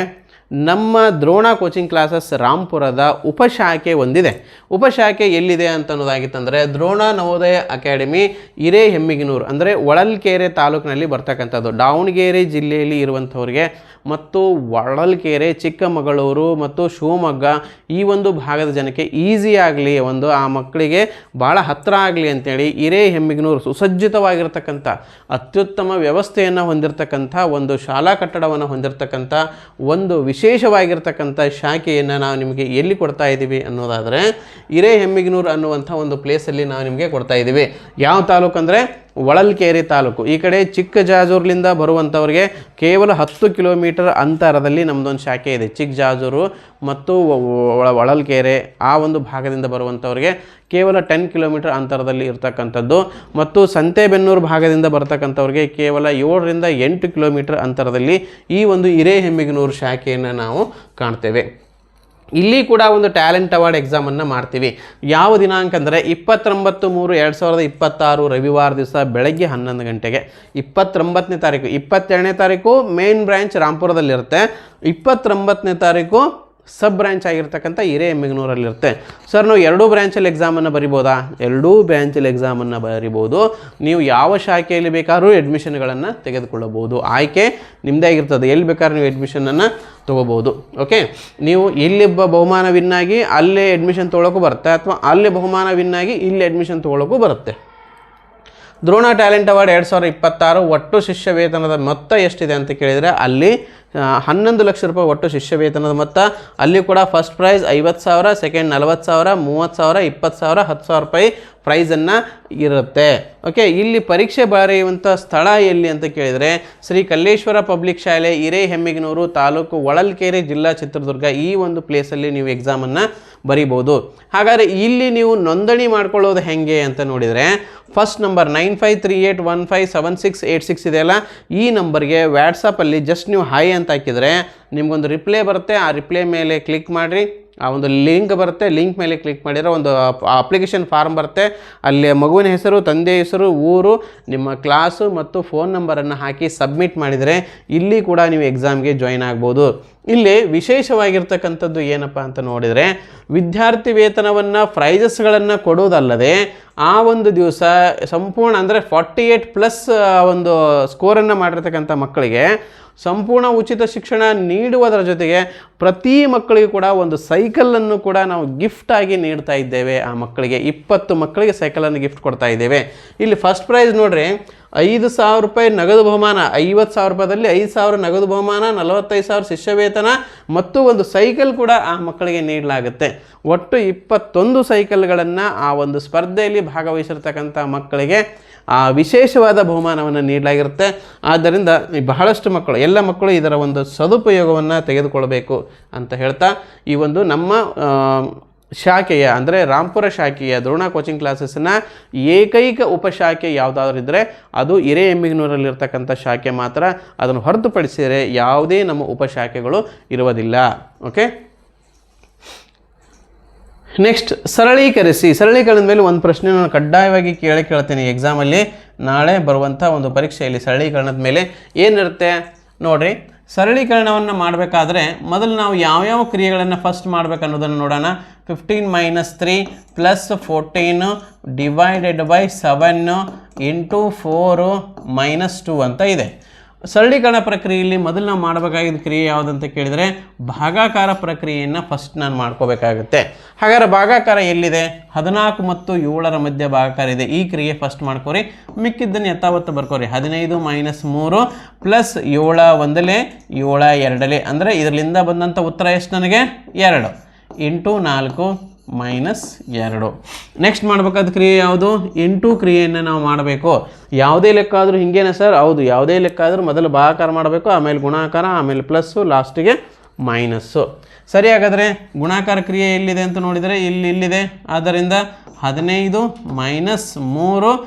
Speaker 1: ನಮ್ಮ ದ್ರೋಣ ಕೋಚಿಂಗ್ ಕ್ಲಾಸಸ್ ರಾಂಪುರದ ಉಪಶಾಖೆ ಒಂದಿದೆ. ಉಪಶಾಖೆ ಎಲ್ಲಿದೆ ಅಂತ ಅನ್ನೋದಾಗಿತ್ತಂದರೆ ದ್ರೋಣ ನವೋದಯ ಅಕಾಡೆಮಿ ಹಿರೇಹೆಮ್ಮಿಗನೂರು ಅಂದರೆ ಹೊಳಲ್ಕೆರೆ ತಾಲೂಕಿನಲ್ಲಿ ಬರ್ತಕ್ಕಂಥದ್ದು. ದಾವಣಗೆರೆ ಜಿಲ್ಲೆಯಲ್ಲಿ ಇರುವಂಥವ್ರಿಗೆ ಮತ್ತು ಹೊಳಲ್ಕೆರೆ, ಚಿಕ್ಕಮಗಳೂರು ಮತ್ತು ಶಿವಮೊಗ್ಗ ಈ ಒಂದು ಭಾಗದ ಜನಕ್ಕೆ ಈಸಿ ಆಗಲಿ, ಒಂದು ಆ ಮಕ್ಕಳಿಗೆ ಭಾಳ ಹತ್ತಿರ ಆಗಲಿ ಅಂತೇಳಿ ಹಿರೇಹೆಮ್ಮಿಗನೂರು ಸುಸಜ್ಜಿತವಾಗಿರ್ತಕ್ಕಂಥ ಅತ್ಯುತ್ತಮ ವ್ಯವಸ್ಥೆಯನ್ನು ಹೊಂದಿರತಕ್ಕಂಥ ಒಂದು ಶಾಲಾ ಕಟ್ಟಡವನ್ನು ಹೊಂದಿರತಕ್ಕಂಥ ಒಂದು ವಿಶೇಷವಾಗಿರ್ತಕ್ಕಂಥ ಶಾಖೆಯನ್ನು ನಾವು ನಿಮಗೆ ಎಲ್ಲಿ ಕೊಡ್ತಾ ಇದ್ದೀವಿ ಅನ್ನೋದಾದರೆ ಹಿರೇಹೆಮ್ಮಿಗನೂರು ಅನ್ನುವಂಥ ಒಂದು ಪ್ಲೇಸಲ್ಲಿ ನಾವು ನಿಮಗೆ ಕೊಡ್ತಾ ಇದ್ದೀವಿ. ಯಾವ ತಾಲೂಕು ಅಂದರೆ ಹೊಳಲ್ಕೆರೆ ತಾಲೂಕು. ಈ ಕಡೆ ಚಿಕ್ಕಜಾಜೂರಿನಿಂದ ಬರುವಂಥವ್ರಿಗೆ ಕೇವಲ 10 ಕಿಲೋಮೀಟರ್ ಅಂತರದಲ್ಲಿ ನಮ್ಮದೊಂದು ಶಾಖೆ ಇದೆ. ಚಿಕ್ಕಜಾಜೂರು ಮತ್ತು ಹೊಳಲ್ಕೆರೆ ಆ ಒಂದು ಭಾಗದಿಂದ ಬರುವಂಥವ್ರಿಗೆ ಕೇವಲ 10 ಕಿಲೋಮೀಟರ್ ಅಂತರದಲ್ಲಿ ಇರ್ತಕ್ಕಂಥದ್ದು. ಮತ್ತು ಸಂತೆಬೆನ್ನೂರು ಭಾಗದಿಂದ ಬರ್ತಕ್ಕಂಥವ್ರಿಗೆ ಕೇವಲ 7 ರಿಂದ 8 ಕಿಲೋಮೀಟರ್ ಅಂತರದಲ್ಲಿ ಈ ಒಂದು ಹಿರೇಹೆಮ್ಮಿಗನೂರು ಶಾಖೆಯನ್ನು ನಾವು ಕಾಣ್ತೇವೆ. ಇಲ್ಲಿ ಕೂಡ ಒಂದು ಟ್ಯಾಲೆಂಟ್ ಅವಾರ್ಡ್ ಎಕ್ಸಾಮನ್ನು ಮಾಡ್ತೀವಿ. ಯಾವ ದಿನಾಂಕ ಅಂದರೆ 29/3/2026 ರವಿವಾರ ದಿವಸ ಬೆಳಗ್ಗೆ 11 ಗಂಟೆಗೆ. 29ನೇ ತಾರೀಕು, 22ನೇ ತಾರೀಕು ಮೇನ್ ಬ್ರ್ಯಾಂಚ್ ರಾಂಪುರದಲ್ಲಿರುತ್ತೆ, 29ನೇ ತಾರೀಕು ಸಬ್ ಬ್ರ್ಯಾಂಚ್ ಆಗಿರ್ತಕ್ಕಂಥ ಹಿರೇಹೆಮ್ಮಿಗನೂರಲ್ಲಿರುತ್ತೆ. ಸರ್ ನಾವು ಎರಡೂ ಬ್ರ್ಯಾಂಚಲ್ಲಿ ಎಕ್ಸಾಮನ್ನು ಬರಿಬೋದಾ? ಎರಡೂ ಬ್ರ್ಯಾಂಚಲ್ಲಿ ಎಕ್ಸಾಮನ್ನು ಬರಿಬೋದು. ನೀವು ಯಾವ ಶಾಖೆಯಲ್ಲಿ ಬೇಕಾದ್ರೂ ಅಡ್ಮಿಷನ್ಗಳನ್ನು ತೆಗೆದುಕೊಳ್ಳಬಹುದು. ಆಯ್ಕೆ ನಿಮ್ಮದೇ ಆಗಿರ್ತದೆ, ಎಲ್ಲಿ ಬೇಕಾದ್ರೂ ನೀವು ಅಡ್ಮಿಷನನ್ನು ತೊಗೋಬೋದು. ಓಕೆ, ನೀವು ಇಲ್ಲಿ ಬಹುಮಾನ ವಿನ್ನಾಗಿ ಅಲ್ಲೇ ಅಡ್ಮಿಷನ್ ತೊಗೊಳಕ್ಕೂ ಬರುತ್ತೆ, ಅಥವಾ ಅಲ್ಲೇ ಬಹುಮಾನ ವಿನ್ನಾಗಿ ಇಲ್ಲಿ ಅಡ್ಮಿಷನ್ ತೊಗೊಳಕ್ಕೂ ಬರುತ್ತೆ. ದ್ರೋಣ ಟ್ಯಾಲೆಂಟ್ ಅವಾರ್ಡ್ 2026 ಒಟ್ಟು ಶಿಷ್ಯ ವೇತನದ ಮೊತ್ತ ಎಷ್ಟಿದೆ ಅಂತ ಕೇಳಿದರೆ ಅಲ್ಲಿ 11 ಲಕ್ಷ ರೂಪಾಯಿ ಒಟ್ಟು ಶಿಷ್ಯ ವೇತನದ ಮೊತ್ತ. ಅಲ್ಲಿ ಕೂಡ ಫಸ್ಟ್ ಪ್ರೈಸ್ 50,000, ಸೆಕೆಂಡ್ 40,000, 30,000, 20,000, 10,000 ರೂಪಾಯಿ ಪ್ರೈಸನ್ನು ಇರುತ್ತೆ. ಓಕೆ, ಇಲ್ಲಿ ಪರೀಕ್ಷೆ ಬರೆಯುವಂಥ ಸ್ಥಳ ಎಲ್ಲಿ ಅಂತ ಕೇಳಿದರೆ ಶ್ರೀ ಕಲ್ಲೇಶ್ವರ ಪಬ್ಲಿಕ್ ಶಾಲೆ, ಹಿರೇಹೆಮ್ಮಿಗನೂರು, ತಾಲೂಕು ಹೊಳಲ್ಕೆರೆ, ಜಿಲ್ಲಾ ಚಿತ್ರದುರ್ಗ. ಈ ಒಂದು ಪ್ಲೇಸಲ್ಲಿ ನೀವು ಎಕ್ಸಾಮನ್ನು ಬರೀಬೋದು. ಹಾಗಾದರೆ ಇಲ್ಲಿ ನೀವು ನೋಂದಣಿ ಮಾಡ್ಕೊಳ್ಳೋದು ಹೇಗೆ ಅಂತ ನೋಡಿದರೆ ಫಸ್ಟ್ ನಂಬರ್ 9538157686 ಇದೆಯಲ್ಲ, ಈ ನಂಬರ್ಗೆ ವ್ಯಾಟ್ಸಪ್ಪಲ್ಲಿ ಜಸ್ಟ್ ನೀವು ಹಾಯ್ ಅಂತ ಹಾಕಿದರೆ ನಿಮಗೊಂದು ರಿಪ್ಲೈ ಬರುತ್ತೆ. ಆ ರಿಪ್ಲೈ ಮೇಲೆ ಕ್ಲಿಕ್ ಮಾಡಿರಿ, ಆ ಒಂದು ಲಿಂಕ್ ಬರುತ್ತೆ. ಲಿಂಕ್ ಮೇಲೆ ಕ್ಲಿಕ್ ಮಾಡಿದರೆ ಒಂದು ಅಪ್ಲಿಕೇಶನ್ ಫಾರ್ಮ್ ಬರುತ್ತೆ. ಅಲ್ಲಿ ಮಗುವಿನ ಹೆಸರು, ತಂದೆ ಹೆಸರು, ಊರು, ನಿಮ್ಮ ಕ್ಲಾಸು ಮತ್ತು ಫೋನ್ ನಂಬರನ್ನು ಹಾಕಿ ಸಬ್ಮಿಟ್ ಮಾಡಿದರೆ ಇಲ್ಲಿ ಕೂಡ ನೀವು ಎಕ್ಸಾಮ್ಗೆ ಜಾಯಿನ್ ಆಗ್ಬೋದು. ಇಲ್ಲಿ ವಿಶೇಷವಾಗಿರ್ತಕ್ಕಂಥದ್ದು ಏನಪ್ಪ ಅಂತ ನೋಡಿದರೆ ವಿದ್ಯಾರ್ಥಿ ವೇತನವನ್ನು ಪ್ರೈಸಸ್ಗಳನ್ನು ಕೊಡೋದಲ್ಲದೆ ಆ ಒಂದು ದಿವಸ ಸಂಪೂರ್ಣ ಅಂದರೆ 48+ ಒಂದು ಸ್ಕೋರನ್ನು ಮಾಡಿರ್ತಕ್ಕಂಥ ಮಕ್ಕಳಿಗೆ ಸಂಪೂರ್ಣ ಉಚಿತ ಶಿಕ್ಷಣ ನೀಡುವುದರ ಜೊತೆಗೆ ಪ್ರತಿ ಮಕ್ಕಳಿಗೂ ಕೂಡ ಒಂದು ಸೈಕಲನ್ನು ಕೂಡ ನಾವು ಗಿಫ್ಟಾಗಿ ನೀಡ್ತಾ ಇದ್ದೇವೆ. ಆ ಮಕ್ಕಳಿಗೆ 20 ಮಕ್ಕಳಿಗೆ ಸೈಕಲನ್ನು ಗಿಫ್ಟ್ ಕೊಡ್ತಾ ಇದ್ದೇವೆ. ಇಲ್ಲಿ ಫಸ್ಟ್ ಪ್ರೈಸ್ ನೋಡ್ರಿ 5,000 ರೂಪಾಯಿ ನಗದು ಬಹುಮಾನ, 50,000 ರೂಪಾಯಿದಲ್ಲಿ 5,000 ನಗದು ಬಹುಮಾನ, 45,000 ಶಿಷ್ಯ ವೇತನ ಮತ್ತು ಒಂದು ಸೈಕಲ್ ಕೂಡ ಆ ಮಕ್ಕಳಿಗೆ ನೀಡಲಾಗುತ್ತೆ. ಒಟ್ಟು 21 ಸೈಕಲ್ಗಳನ್ನು ಆ ಒಂದು ಸ್ಪರ್ಧೆಯಲ್ಲಿ ಭಾಗವಹಿಸಿರ್ತಕ್ಕಂಥ ಮಕ್ಕಳಿಗೆ ವಿಶೇಷವಾದ ಬಹುಮಾನವನ್ನು ನೀಡಲಾಗಿರುತ್ತೆ. ಆದ್ದರಿಂದ ಬಹಳಷ್ಟು ಮಕ್ಕಳು, ಎಲ್ಲ ಮಕ್ಕಳು ಇದರ ಒಂದು ಸದುಪಯೋಗವನ್ನು ತೆಗೆದುಕೊಳ್ಬೇಕು ಅಂತ ಹೇಳ್ತಾ ಈ ಒಂದು ನಮ್ಮ ಶಾಖೆಯ ಅಂದರೆ ರಾಂಪುರ ಶಾಖೆಯ ದ್ರೋಣ ಕೋಚಿಂಗ್ ಕ್ಲಾಸಸ್ನ ಏಕೈಕ ಉಪಶಾಖೆ ಯಾವುದಾದ್ರೂ ಇದ್ದರೆ ಅದು ಹಿರೇಹೆಮ್ಮಿಗನೂರಲ್ಲಿರ್ತಕ್ಕಂಥ ಶಾಖೆ ಮಾತ್ರ. ಅದನ್ನು ಹೊರತುಪಡಿಸಿದರೆ ಯಾವುದೇ ನಮ್ಮ ಉಪಶಾಖೆಗಳು ಇರುವುದಿಲ್ಲ. ಓಕೆ, ನೆಕ್ಸ್ಟ್ ಸರಳೀಕರಣದ ಮೇಲೆ ಒಂದು ಪ್ರಶ್ನೆ ನಾನು ಕಡ್ಡಾಯವಾಗಿ ಕೇಳ್ತೀನಿ ಎಕ್ಸಾಮಲ್ಲಿ. ನಾಳೆ ಬರುವಂಥ ಒಂದು ಪರೀಕ್ಷೆಯಲ್ಲಿ ಸರಳೀಕರಣದ ಮೇಲೆ ಏನಿರುತ್ತೆ ನೋಡಿರಿ. ಸರಳೀಕರಣವನ್ನು ಮಾಡಬೇಕಾದ್ರೆ ಮೊದಲು ನಾವು ಯಾವ್ಯಾವ ಕ್ರಿಯೆಗಳನ್ನು ಫಸ್ಟ್ ಮಾಡಬೇಕು ಅನ್ನೋದನ್ನು ನೋಡೋಣ. 15 - 3 + 14 / 7 × 4 - 2 ಅಂತ ಇದೆ. ಸರಳೀಕರಣ ಪ್ರಕ್ರಿಯೆಯಲ್ಲಿ ಮೊದಲು ನಾವು ಮಾಡಬೇಕಾಗಿದ್ದ ಕ್ರಿಯೆ ಯಾವುದಂತ ಕೇಳಿದರೆ ಭಾಗಾಕಾರ ಪ್ರಕ್ರಿಯೆಯನ್ನು ಫಸ್ಟ್ ನಾನು ಮಾಡ್ಕೋಬೇಕಾಗುತ್ತೆ. ಹಾಗಾದರೆ ಭಾಗಾಕಾರ ಎಲ್ಲಿದೆ? 14 ಮತ್ತು 7ರ ಮಧ್ಯೆ ಭಾಗಾಕಾರ ಇದೆ. ಈ ಕ್ರಿಯೆ ಫಸ್ಟ್ ಮಾಡ್ಕೋರಿ, ಮಿಕ್ಕಿದ್ದನ್ನು ಯಥಾವತ್ತು ಬರ್ಕೋರಿ. 15 - 3 + 7 1 7 2 ಅಂದರೆ ಇದರಿಂದ ಬಂದಂಥ ಉತ್ತರ ಎಷ್ಟು ನನಗೆ? 2 × 4 -2. ನೆಕ್ಸ್ಟ್ ಮಾಡಬೇಕಾದ ಕ್ರಿಯೆ ಯಾವುದು? ಇಂಟು ಕ್ರಿಯೆಯನ್ನು ನಾವು ಮಾಡಬೇಕು. ಯಾವುದೇ ಲೆಕ್ಕ ಆದರೂ ಹಿಂಗೇನೆ ಸರ್? ಹೌದು, ಯಾವುದೇ ಲೆಕ್ಕ ಆದರೂ ಮೊದಲು ಭಾಗಾಕಾರ ಮಾಡಬೇಕು, ಆಮೇಲೆ ಗುಣಾಕಾರ, ಆಮೇಲೆ ಪ್ಲಸ್ಸು, ಲಾಸ್ಟಿಗೆ ಮೈನಸ್ಸು. ಸರಿ, ಹಾಗಾದರೆ ಗುಣಾಕಾರ ಕ್ರಿಯೆ ಎಲ್ಲಿದೆ ಅಂತ ನೋಡಿದರೆ ಇಲ್ಲಿದೆ. ಆದ್ದರಿಂದ 15 - 3 +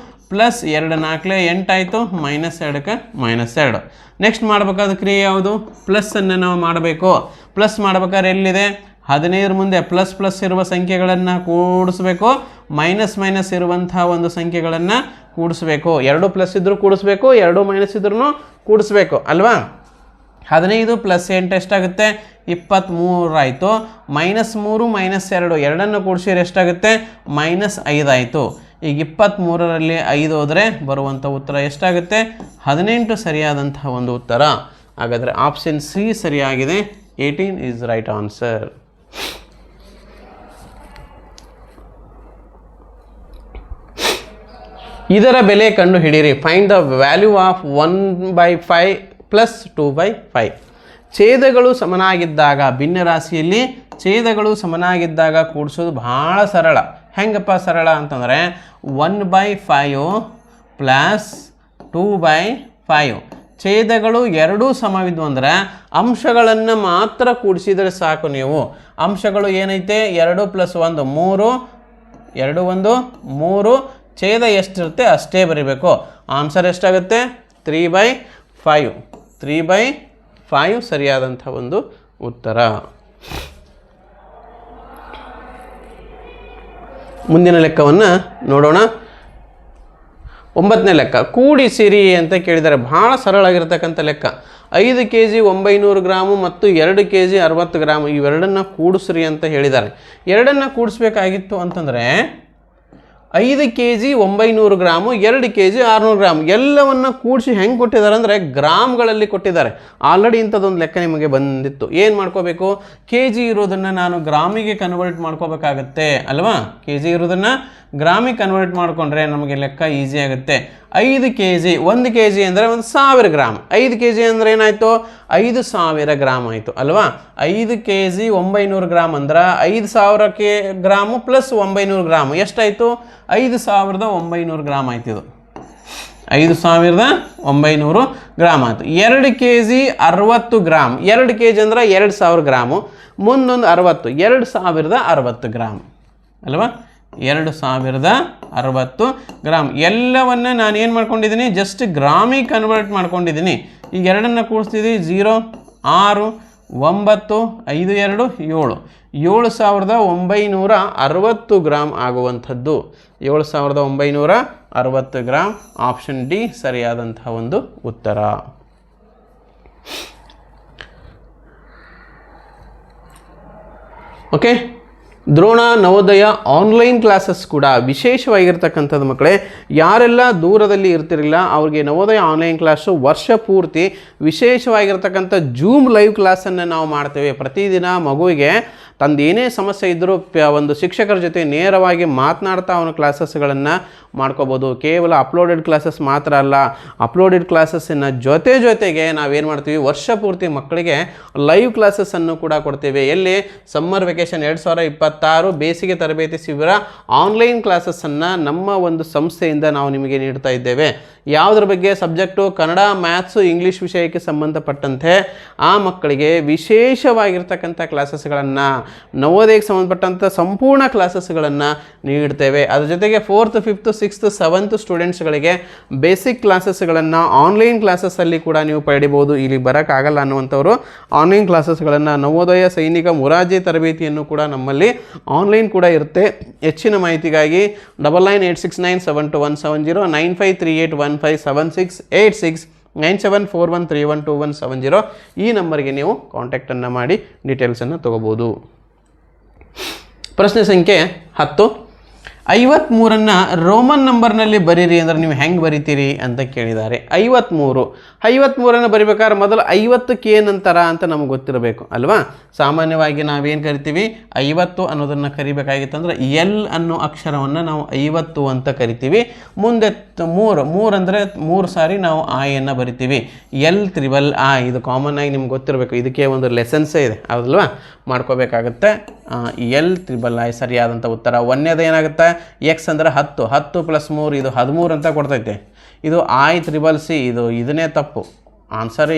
Speaker 1: 2 4 8 ಆಯಿತು, -2ಕ್ಕೆ -2. ನೆಕ್ಸ್ಟ್ ಮಾಡಬೇಕಾದ ಕ್ರಿಯೆ ಯಾವುದು? ಪ್ಲಸ್ಸನ್ನು ನಾವು ಮಾಡಬೇಕು. ಪ್ಲಸ್ ಮಾಡಬೇಕಾದ್ರೆ ಎಲ್ಲಿದೆ? 15 ಮುಂದೆ ಪ್ಲಸ್ ಇರುವ ಸಂಖ್ಯೆಗಳನ್ನು ಕೂಡಿಸ್ಬೇಕು, ಮೈನಸ್ ಇರುವಂಥ ಒಂದು ಸಂಖ್ಯೆಗಳನ್ನು ಕೂಡಿಸ್ಬೇಕು. 2 ಪ್ಲಸ್ ಇದ್ದರೂ ಕೂಡಿಸ್ಬೇಕು, 2 ಮೈನಸ್ ಇದ್ರೂ ಕೂಡಿಸ್ಬೇಕು ಅಲ್ವಾ? 15 + 8 ಎಷ್ಟಾಗುತ್ತೆ? 23 ಆಯಿತು. -3 -2 ಎರಡನ್ನು ಕೂಡಿಸಿದ್ರೆ ಎಷ್ಟಾಗುತ್ತೆ? -5 ಆಯಿತು. ಈಗ 23ರಲ್ಲಿ 5 ಹೋದರೆ ಬರುವಂಥ ಉತ್ತರ ಎಷ್ಟಾಗುತ್ತೆ? 18 ಸರಿಯಾದಂತಹ ಒಂದು ಉತ್ತರ. ಹಾಗಾದರೆ ಆಪ್ಷನ್ ಸಿ ಸರಿಯಾಗಿದೆ. 18 ಈಸ್ ರೈಟ್ ಆನ್ಸರ್. ಇದರ ಬೆಲೆ ಕಂಡು ಹಿಡಿಯಿರಿ. Find the value of 1/5 + 2/5. ಛೇದಗಳು ಸಮನಾಗಿದ್ದಾಗ, ಭಿನ್ನ ರಾಶಿಯಲ್ಲಿ ಛೇದಗಳು ಸಮನಾಗಿದ್ದಾಗ ಕೂಡಿಸೋದು ಬಹಳ ಸರಳ. ಹೆಂಗಪ್ಪ ಸರಳ ಅಂತಂದರೆ 1/5 + 2/5. ಛೇದಗಳು ಎರಡೂ ಸಮವಿದ್ವು ಅಂದರೆ ಅಂಶಗಳನ್ನು ಮಾತ್ರ ಕೂಡಿಸಿದರೆ ಸಾಕು. ನೀವು ಅಂಶಗಳು ಏನೈತೆ? 2 + 1 3, 2 1 3. ಛೇದ ಎಷ್ಟಿರುತ್ತೆ ಅಷ್ಟೇ ಬರೀಬೇಕು. ಆನ್ಸರ್ ಎಷ್ಟಾಗುತ್ತೆ? 3/5. 3/5 ಸರಿಯಾದಂಥ ಒಂದು ಉತ್ತರ. ಮುಂದಿನ ಲೆಕ್ಕವನ್ನು ನೋಡೋಣ. 9ನೇ ಲೆಕ್ಕ, ಕೂಡಿಸಿರಿ ಅಂತ ಕೇಳಿದ್ದಾರೆ. ಭಾಳ ಸರಳಾಗಿರ್ತಕ್ಕಂಥ ಲೆಕ್ಕ. 5 kg 900 ಗ್ರಾಮು ಮತ್ತು 2 kg 60 ಗ್ರಾಮು ಇವೆರಡನ್ನು ಕೂಡಿಸ್ರಿ ಅಂತ ಹೇಳಿದ್ದಾರೆ. ಎರಡನ್ನು ಕೂಡಿಸ್ಬೇಕಾಗಿತ್ತು ಅಂತಂದರೆ 5 kg 900 ಗ್ರಾಮು, 2 kg 600 ಗ್ರಾಮ್ ಎಲ್ಲವನ್ನು ಕೂಡಿಸಿ ಹೆಂಗೆ ಕೊಟ್ಟಿದ್ದಾರೆ ಅಂದರೆ ಗ್ರಾಮ್ಗಳಲ್ಲಿ ಕೊಟ್ಟಿದ್ದಾರೆ. ಆಲ್ರೆಡಿ ಇಂಥದ್ದೊಂದು ಲೆಕ್ಕ ನಿಮಗೆ ಬಂದಿತ್ತು. ಏನು ಮಾಡ್ಕೋಬೇಕು, ಕೆ ಜಿ ಇರೋದನ್ನು ನಾನು ಗ್ರಾಮಿಗೆ ಕನ್ವರ್ಟ್ ಮಾಡ್ಕೋಬೇಕಾಗತ್ತೆ ಅಲ್ವಾ. ಕೆ ಜಿ ಇರೋದನ್ನು ಗ್ರಾಮಿಗೆ ಕನ್ವರ್ಟ್ ಮಾಡಿಕೊಂಡ್ರೆ ನಮಗೆ ಲೆಕ್ಕ ಈಸಿ ಆಗುತ್ತೆ. 5 kg, 1 kg ಅಂದರೆ 1000 ಗ್ರಾಮ್, 5 kg ಅಂದರೆ ಏನಾಯಿತು 5000 ಗ್ರಾಮ್ ಆಯಿತು ಅಲ್ವಾ. 5 kg 900 ಗ್ರಾಮ್ ಅಂದ್ರೆ 5000 ಗ್ರಾಮು ಪ್ಲಸ್ 900 ಗ್ರಾಮ್ ಎಷ್ಟಾಯಿತು 5900 ಗ್ರಾಮ್ ಆಯ್ತು. ಇದು 5900 ಗ್ರಾಮ್ ಆಯಿತು. 2 kg 60 ಗ್ರಾಮ್, 2 kg ಅಂದರೆ 2000 ಗ್ರಾಮು, ಮುಂದೊಂದು 60, 2060 ಗ್ರಾಮ್ ಅಲ್ವಾ. 2060 ಗ್ರಾಮ್ ಎಲ್ಲವನ್ನ ನಾನು ಏನು ಮಾಡ್ಕೊಂಡಿದ್ದೀನಿ, ಜಸ್ಟ್ ಗ್ರಾಮಿಗೆ ಕನ್ವರ್ಟ್ ಮಾಡ್ಕೊಂಡಿದ್ದೀನಿ. ಈಗ ಎರಡನ್ನು ಕೂಡಿಸ್ತಿದ್ದೀವಿ, 0 6 9 5 2 7, 7960 ಗ್ರಾಮ್ ಆಗುವಂಥದ್ದು. 7960 ಗ್ರಾಮ್. ಆಪ್ಷನ್ ಡಿ ಸರಿಯಾದಂತಹ ಒಂದು ಉತ್ತರ. Okay, Drona Navodaya online classes ಕೂಡ ವಿಶೇಷವಾಗಿರ್ತಕ್ಕಂಥದ್ದು ಮಕ್ಕಳೇ. ಯಾರೆಲ್ಲ ದೂರದಲ್ಲಿ ಇರ್ತಿರಲಿಲ್ಲ ಅವ್ರಿಗೆ ನವೋದಯ ಆನ್ಲೈನ್ ಕ್ಲಾಸು ವರ್ಷ ಪೂರ್ತಿ ವಿಶೇಷವಾಗಿರ್ತಕ್ಕಂಥ ಜೂಮ್ ಲೈವ್ ಕ್ಲಾಸನ್ನು ನಾವು ಮಾಡ್ತೇವೆ. ಪ್ರತಿದಿನ ಮಗುವಿಗೆ ತಂದು ಏನೇ ಸಮಸ್ಯೆ ಇದ್ದರೂ ಒಂದು ಶಿಕ್ಷಕರ ಜೊತೆ ನೇರವಾಗಿ ಮಾತನಾಡ್ತಾ ಅವನು ಕ್ಲಾಸಸ್ಗಳನ್ನು ಮಾಡ್ಕೋಬೋದು. ಕೇವಲ ಅಪ್ಲೋಡೆಡ್ ಕ್ಲಾಸಸ್ ಮಾತ್ರ ಅಲ್ಲ, ಅಪ್ಲೋಡೆಡ್ ಕ್ಲಾಸಸ್ಸಿನ ಜೊತೆಗೆ ನಾವೇನು ಮಾಡ್ತೀವಿ, ವರ್ಷ ಪೂರ್ತಿ ಮಕ್ಕಳಿಗೆ ಲೈವ್ ಕ್ಲಾಸಸ್ಸನ್ನು ಕೂಡ ಕೊಡ್ತೇವೆ. ಎಲ್ಲಿ ಸಮ್ಮರ್ ವೆಕೇಷನ್ 2026 ಬೇಸಿಗೆ ತರಬೇತಿ ಶಿಬಿರ ಆನ್ಲೈನ್ ಕ್ಲಾಸಸ್ಸನ್ನು ನಮ್ಮ ಒಂದು ಸಂಸ್ಥೆಯಿಂದ ನಾವು ನಿಮಗೆ ನೀಡ್ತಾ ಇದ್ದೇವೆ. ಯಾವುದ್ರ ಬಗ್ಗೆ, ಸಬ್ಜೆಕ್ಟು ಕನ್ನಡ, ಮ್ಯಾಥ್ಸು, ಇಂಗ್ಲೀಷ್ ವಿಷಯಕ್ಕೆ ಸಂಬಂಧಪಟ್ಟಂತೆ ಆ ಮಕ್ಕಳಿಗೆ ವಿಶೇಷವಾಗಿರ್ತಕ್ಕಂಥ ಕ್ಲಾಸಸ್ಗಳನ್ನು, ನವೋದಯಕ್ಕೆ ಸಂಬಂಧಪಟ್ಟಂಥ ಸಂಪೂರ್ಣ ಕ್ಲಾಸಸ್ಗಳನ್ನು ನೀಡ್ತೇವೆ. ಅದ್ರ ಜೊತೆಗೆ 4th 5th 6th 7th ಸ್ಟೂಡೆಂಟ್ಸ್ಗಳಿಗೆ basic ಕ್ಲಾಸಸ್ಗಳನ್ನು online ಕ್ಲಾಸಸ್ಸಲ್ಲಿ ಕೂಡ ನೀವು ಪಡೆಯಬಹುದು. ಇಲ್ಲಿ ಬರೋಕ್ಕಾಗಲ್ಲ ಅನ್ನುವಂಥವರು ಆನ್ಲೈನ್ ಕ್ಲಾಸಸ್ಗಳನ್ನು, ನವೋದಯ ಸೈನಿಕ ಮುರಾರ್ಜಿ ತರಬೇತಿಯನ್ನು ಕೂಡ ನಮ್ಮಲ್ಲಿ ಆನ್ಲೈನ್ ಕೂಡ ಇರುತ್ತೆ. ಹೆಚ್ಚಿನ ಮಾಹಿತಿಗಾಗಿ 9986972170 9538157686 9741312170 ಈ ನಂಬರ್ಗೆ ನೀವು ಕಾಂಟ್ಯಾಕ್ಟನ್ನು ಮಾಡಿ ಡೀಟೇಲ್ಸನ್ನು ತೊಗೋಬೋದು. ಪ್ರಶ್ನೆ ಸಂಖ್ಯೆ 10. 53 ರೋಮನ್ ನಂಬರ್ನಲ್ಲಿ ಬರೀರಿ ಅಂದರೆ ನೀವು ಹೆಂಗೆ ಬರಿತೀರಿ ಅಂತ ಕೇಳಿದ್ದಾರೆ. 53 ಬರಿಬೇಕಾದ್ರೆ ಮೊದಲು 50ಕ್ಕೆ ಏನಂತಾರ ಅಂತ ನಮಗೆ ಗೊತ್ತಿರಬೇಕು ಅಲ್ವಾ. ಸಾಮಾನ್ಯವಾಗಿ ನಾವೇನು ಕರಿತೀವಿ, 50 ಅನ್ನೋದನ್ನು ಕರಿಬೇಕಾಗಿತ್ತಂದ್ರೆ ಎಲ್ ಅನ್ನೋ ಅಕ್ಷರವನ್ನು ನಾವು 50 ಅಂತ ಕರಿತೀವಿ. ಮುಂದೆ 3 ಅಂದರೆ 3 ಸಾರಿ ನಾವು ಆಯನ್ನು ಬರಿತೀವಿ. L3I ಇದು ಕಾಮನ್ ಆಗಿ ನಿಮ್ಗೆ ಗೊತ್ತಿರಬೇಕು. ಇದಕ್ಕೆ ಒಂದು ಲೆಸನ್ಸೇ ಇದೆ ಹೌದಲ್ವಾ, ಮಾಡ್ಕೋಬೇಕಾಗತ್ತೆ. L3I ಸರಿಯಾದಂಥ ಉತ್ತರ. ಒಂದೇದು ಏನಾಗುತ್ತೆ, ಎಕ್ಸ್ ಅಂದರೆ 10 + 3 ಇದು 13 ಅಂತ ಕೊಡ್ತೈತೆ. ಇದು I3C ಇದನ್ನೇ ತಪ್ಪು. ಆನ್ಸರ್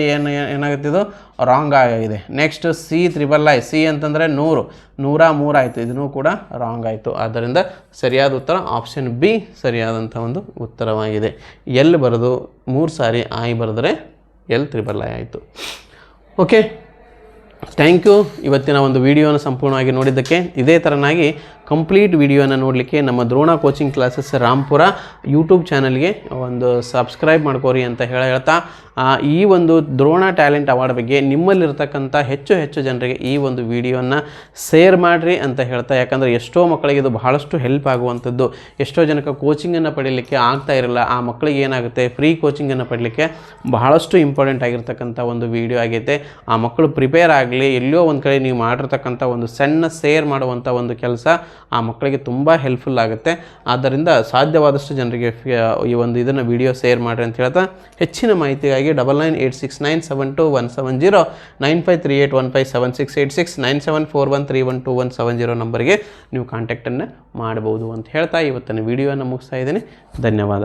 Speaker 1: ಏನಾಗುತ್ತೆ, ಇದು ರಾಂಗ್ ಆಗಿದೆ. ನೆಕ್ಸ್ಟ್ C3I ಸಿ ಅಂತಂದರೆ 103 ಆಯಿತು, ಇದನ್ನು ಕೂಡ ರಾಂಗ್ ಆಯಿತು. ಆದ್ದರಿಂದ ಸರಿಯಾದ ಉತ್ತರ ಆಪ್ಷನ್ ಬಿ ಸರಿಯಾದಂಥ ಒಂದು ಉತ್ತರವಾಗಿದೆ. ಎಲ್ ಬರೆದು 3 ಸಾರಿ I ಬರೆದರೆ L3I ಆಯಿತು. Okay, thank you. ಇವತ್ತಿನ ಒಂದು ವಿಡಿಯೋನ ಸಂಪೂರ್ಣವಾಗಿ ನೋಡಿದ್ದಕ್ಕೆ. ಇದೇ ಥರನಾಗಿ ಕಂಪ್ಲೀಟ್ ವಿಡಿಯೋನ ನೋಡಲಿಕ್ಕೆ ನಮ್ಮ Drona coaching classes Rampur YouTube ಚಾನಲ್ಗೆ ಒಂದು ಸಬ್ಸ್ಕ್ರೈಬ್ ಮಾಡ್ಕೋರಿ ಅಂತ ಹೇಳ್ತಾ ಈ ಒಂದು ದ್ರೋಣ ಟ್ಯಾಲೆಂಟ್ ಅವಾರ್ಡ್ ಬಗ್ಗೆ ನಿಮ್ಮಲ್ಲಿರ್ತಕ್ಕಂಥ ಹೆಚ್ಚು ಜನರಿಗೆ ಈ ಒಂದು ವಿಡಿಯೋನ ಶೇರ್ ಮಾಡಿರಿ ಅಂತ ಹೇಳ್ತಾ. ಯಾಕಂದರೆ ಎಷ್ಟೋ ಮಕ್ಕಳಿಗೆ ಇದು ಬಹಳಷ್ಟು ಹೆಲ್ಪ್ ಆಗುವಂಥದ್ದು. ಎಷ್ಟೋ ಜನಕ್ಕೆ ಕೋಚಿಂಗನ್ನು ಪಡೀಲಿಕ್ಕೆ ಆಗ್ತಾ ಇರಲ್ಲ. ಆ ಮಕ್ಕಳಿಗೆ ಏನಾಗುತ್ತೆ, ಫ್ರೀ ಕೋಚಿಂಗನ್ನು ಪಡೀಲಿಕ್ಕೆ ಬಹಳಷ್ಟು ಇಂಪಾರ್ಟೆಂಟ್ ಆಗಿರ್ತಕ್ಕಂಥ ಒಂದು ವಿಡಿಯೋ ಆಗೈತೆ. ಆ ಮಕ್ಕಳು ಪ್ರಿಪೇರ್ ಆಗಲಿ, ಎಲ್ಲೋ ಒಂದು ಕಡೆ ನೀವು ಮಾಡಿರ್ತಕ್ಕಂಥ ಒಂದು ಸಣ್ಣ ಶೇರ್ ಮಾಡುವಂಥ ಒಂದು ಕೆಲಸ ಆ ಮಕ್ಕಳಿಗೆ ತುಂಬ ಹೆಲ್ಪ್ಫುಲ್ ಆಗುತ್ತೆ. ಆದ್ದರಿಂದ ಸಾಧ್ಯವಾದಷ್ಟು ಜನರಿಗೆ ಈ ಒಂದು ಇದನ್ನು ವಿಡಿಯೋ ಶೇರ್ ಮಾಡಿರಿ ಅಂತ ಹೇಳ್ತಾ, ಹೆಚ್ಚಿನ ಮಾಹಿತಿಗಾಗಿ 9986972170 9538157686 9741312170 ನಂಬರ್ಗೆ ನೀವು ಕಾಂಟ್ಯಾಕ್ಟನ್ನು ಮಾಡಬಹುದು ಅಂತ ಹೇಳ್ತಾ ಇವತ್ತಿನ ವಿಡಿಯೋನ ಮುಗಿಸ್ತಾ ಇದ್ದೀನಿ. ಧನ್ಯವಾದ.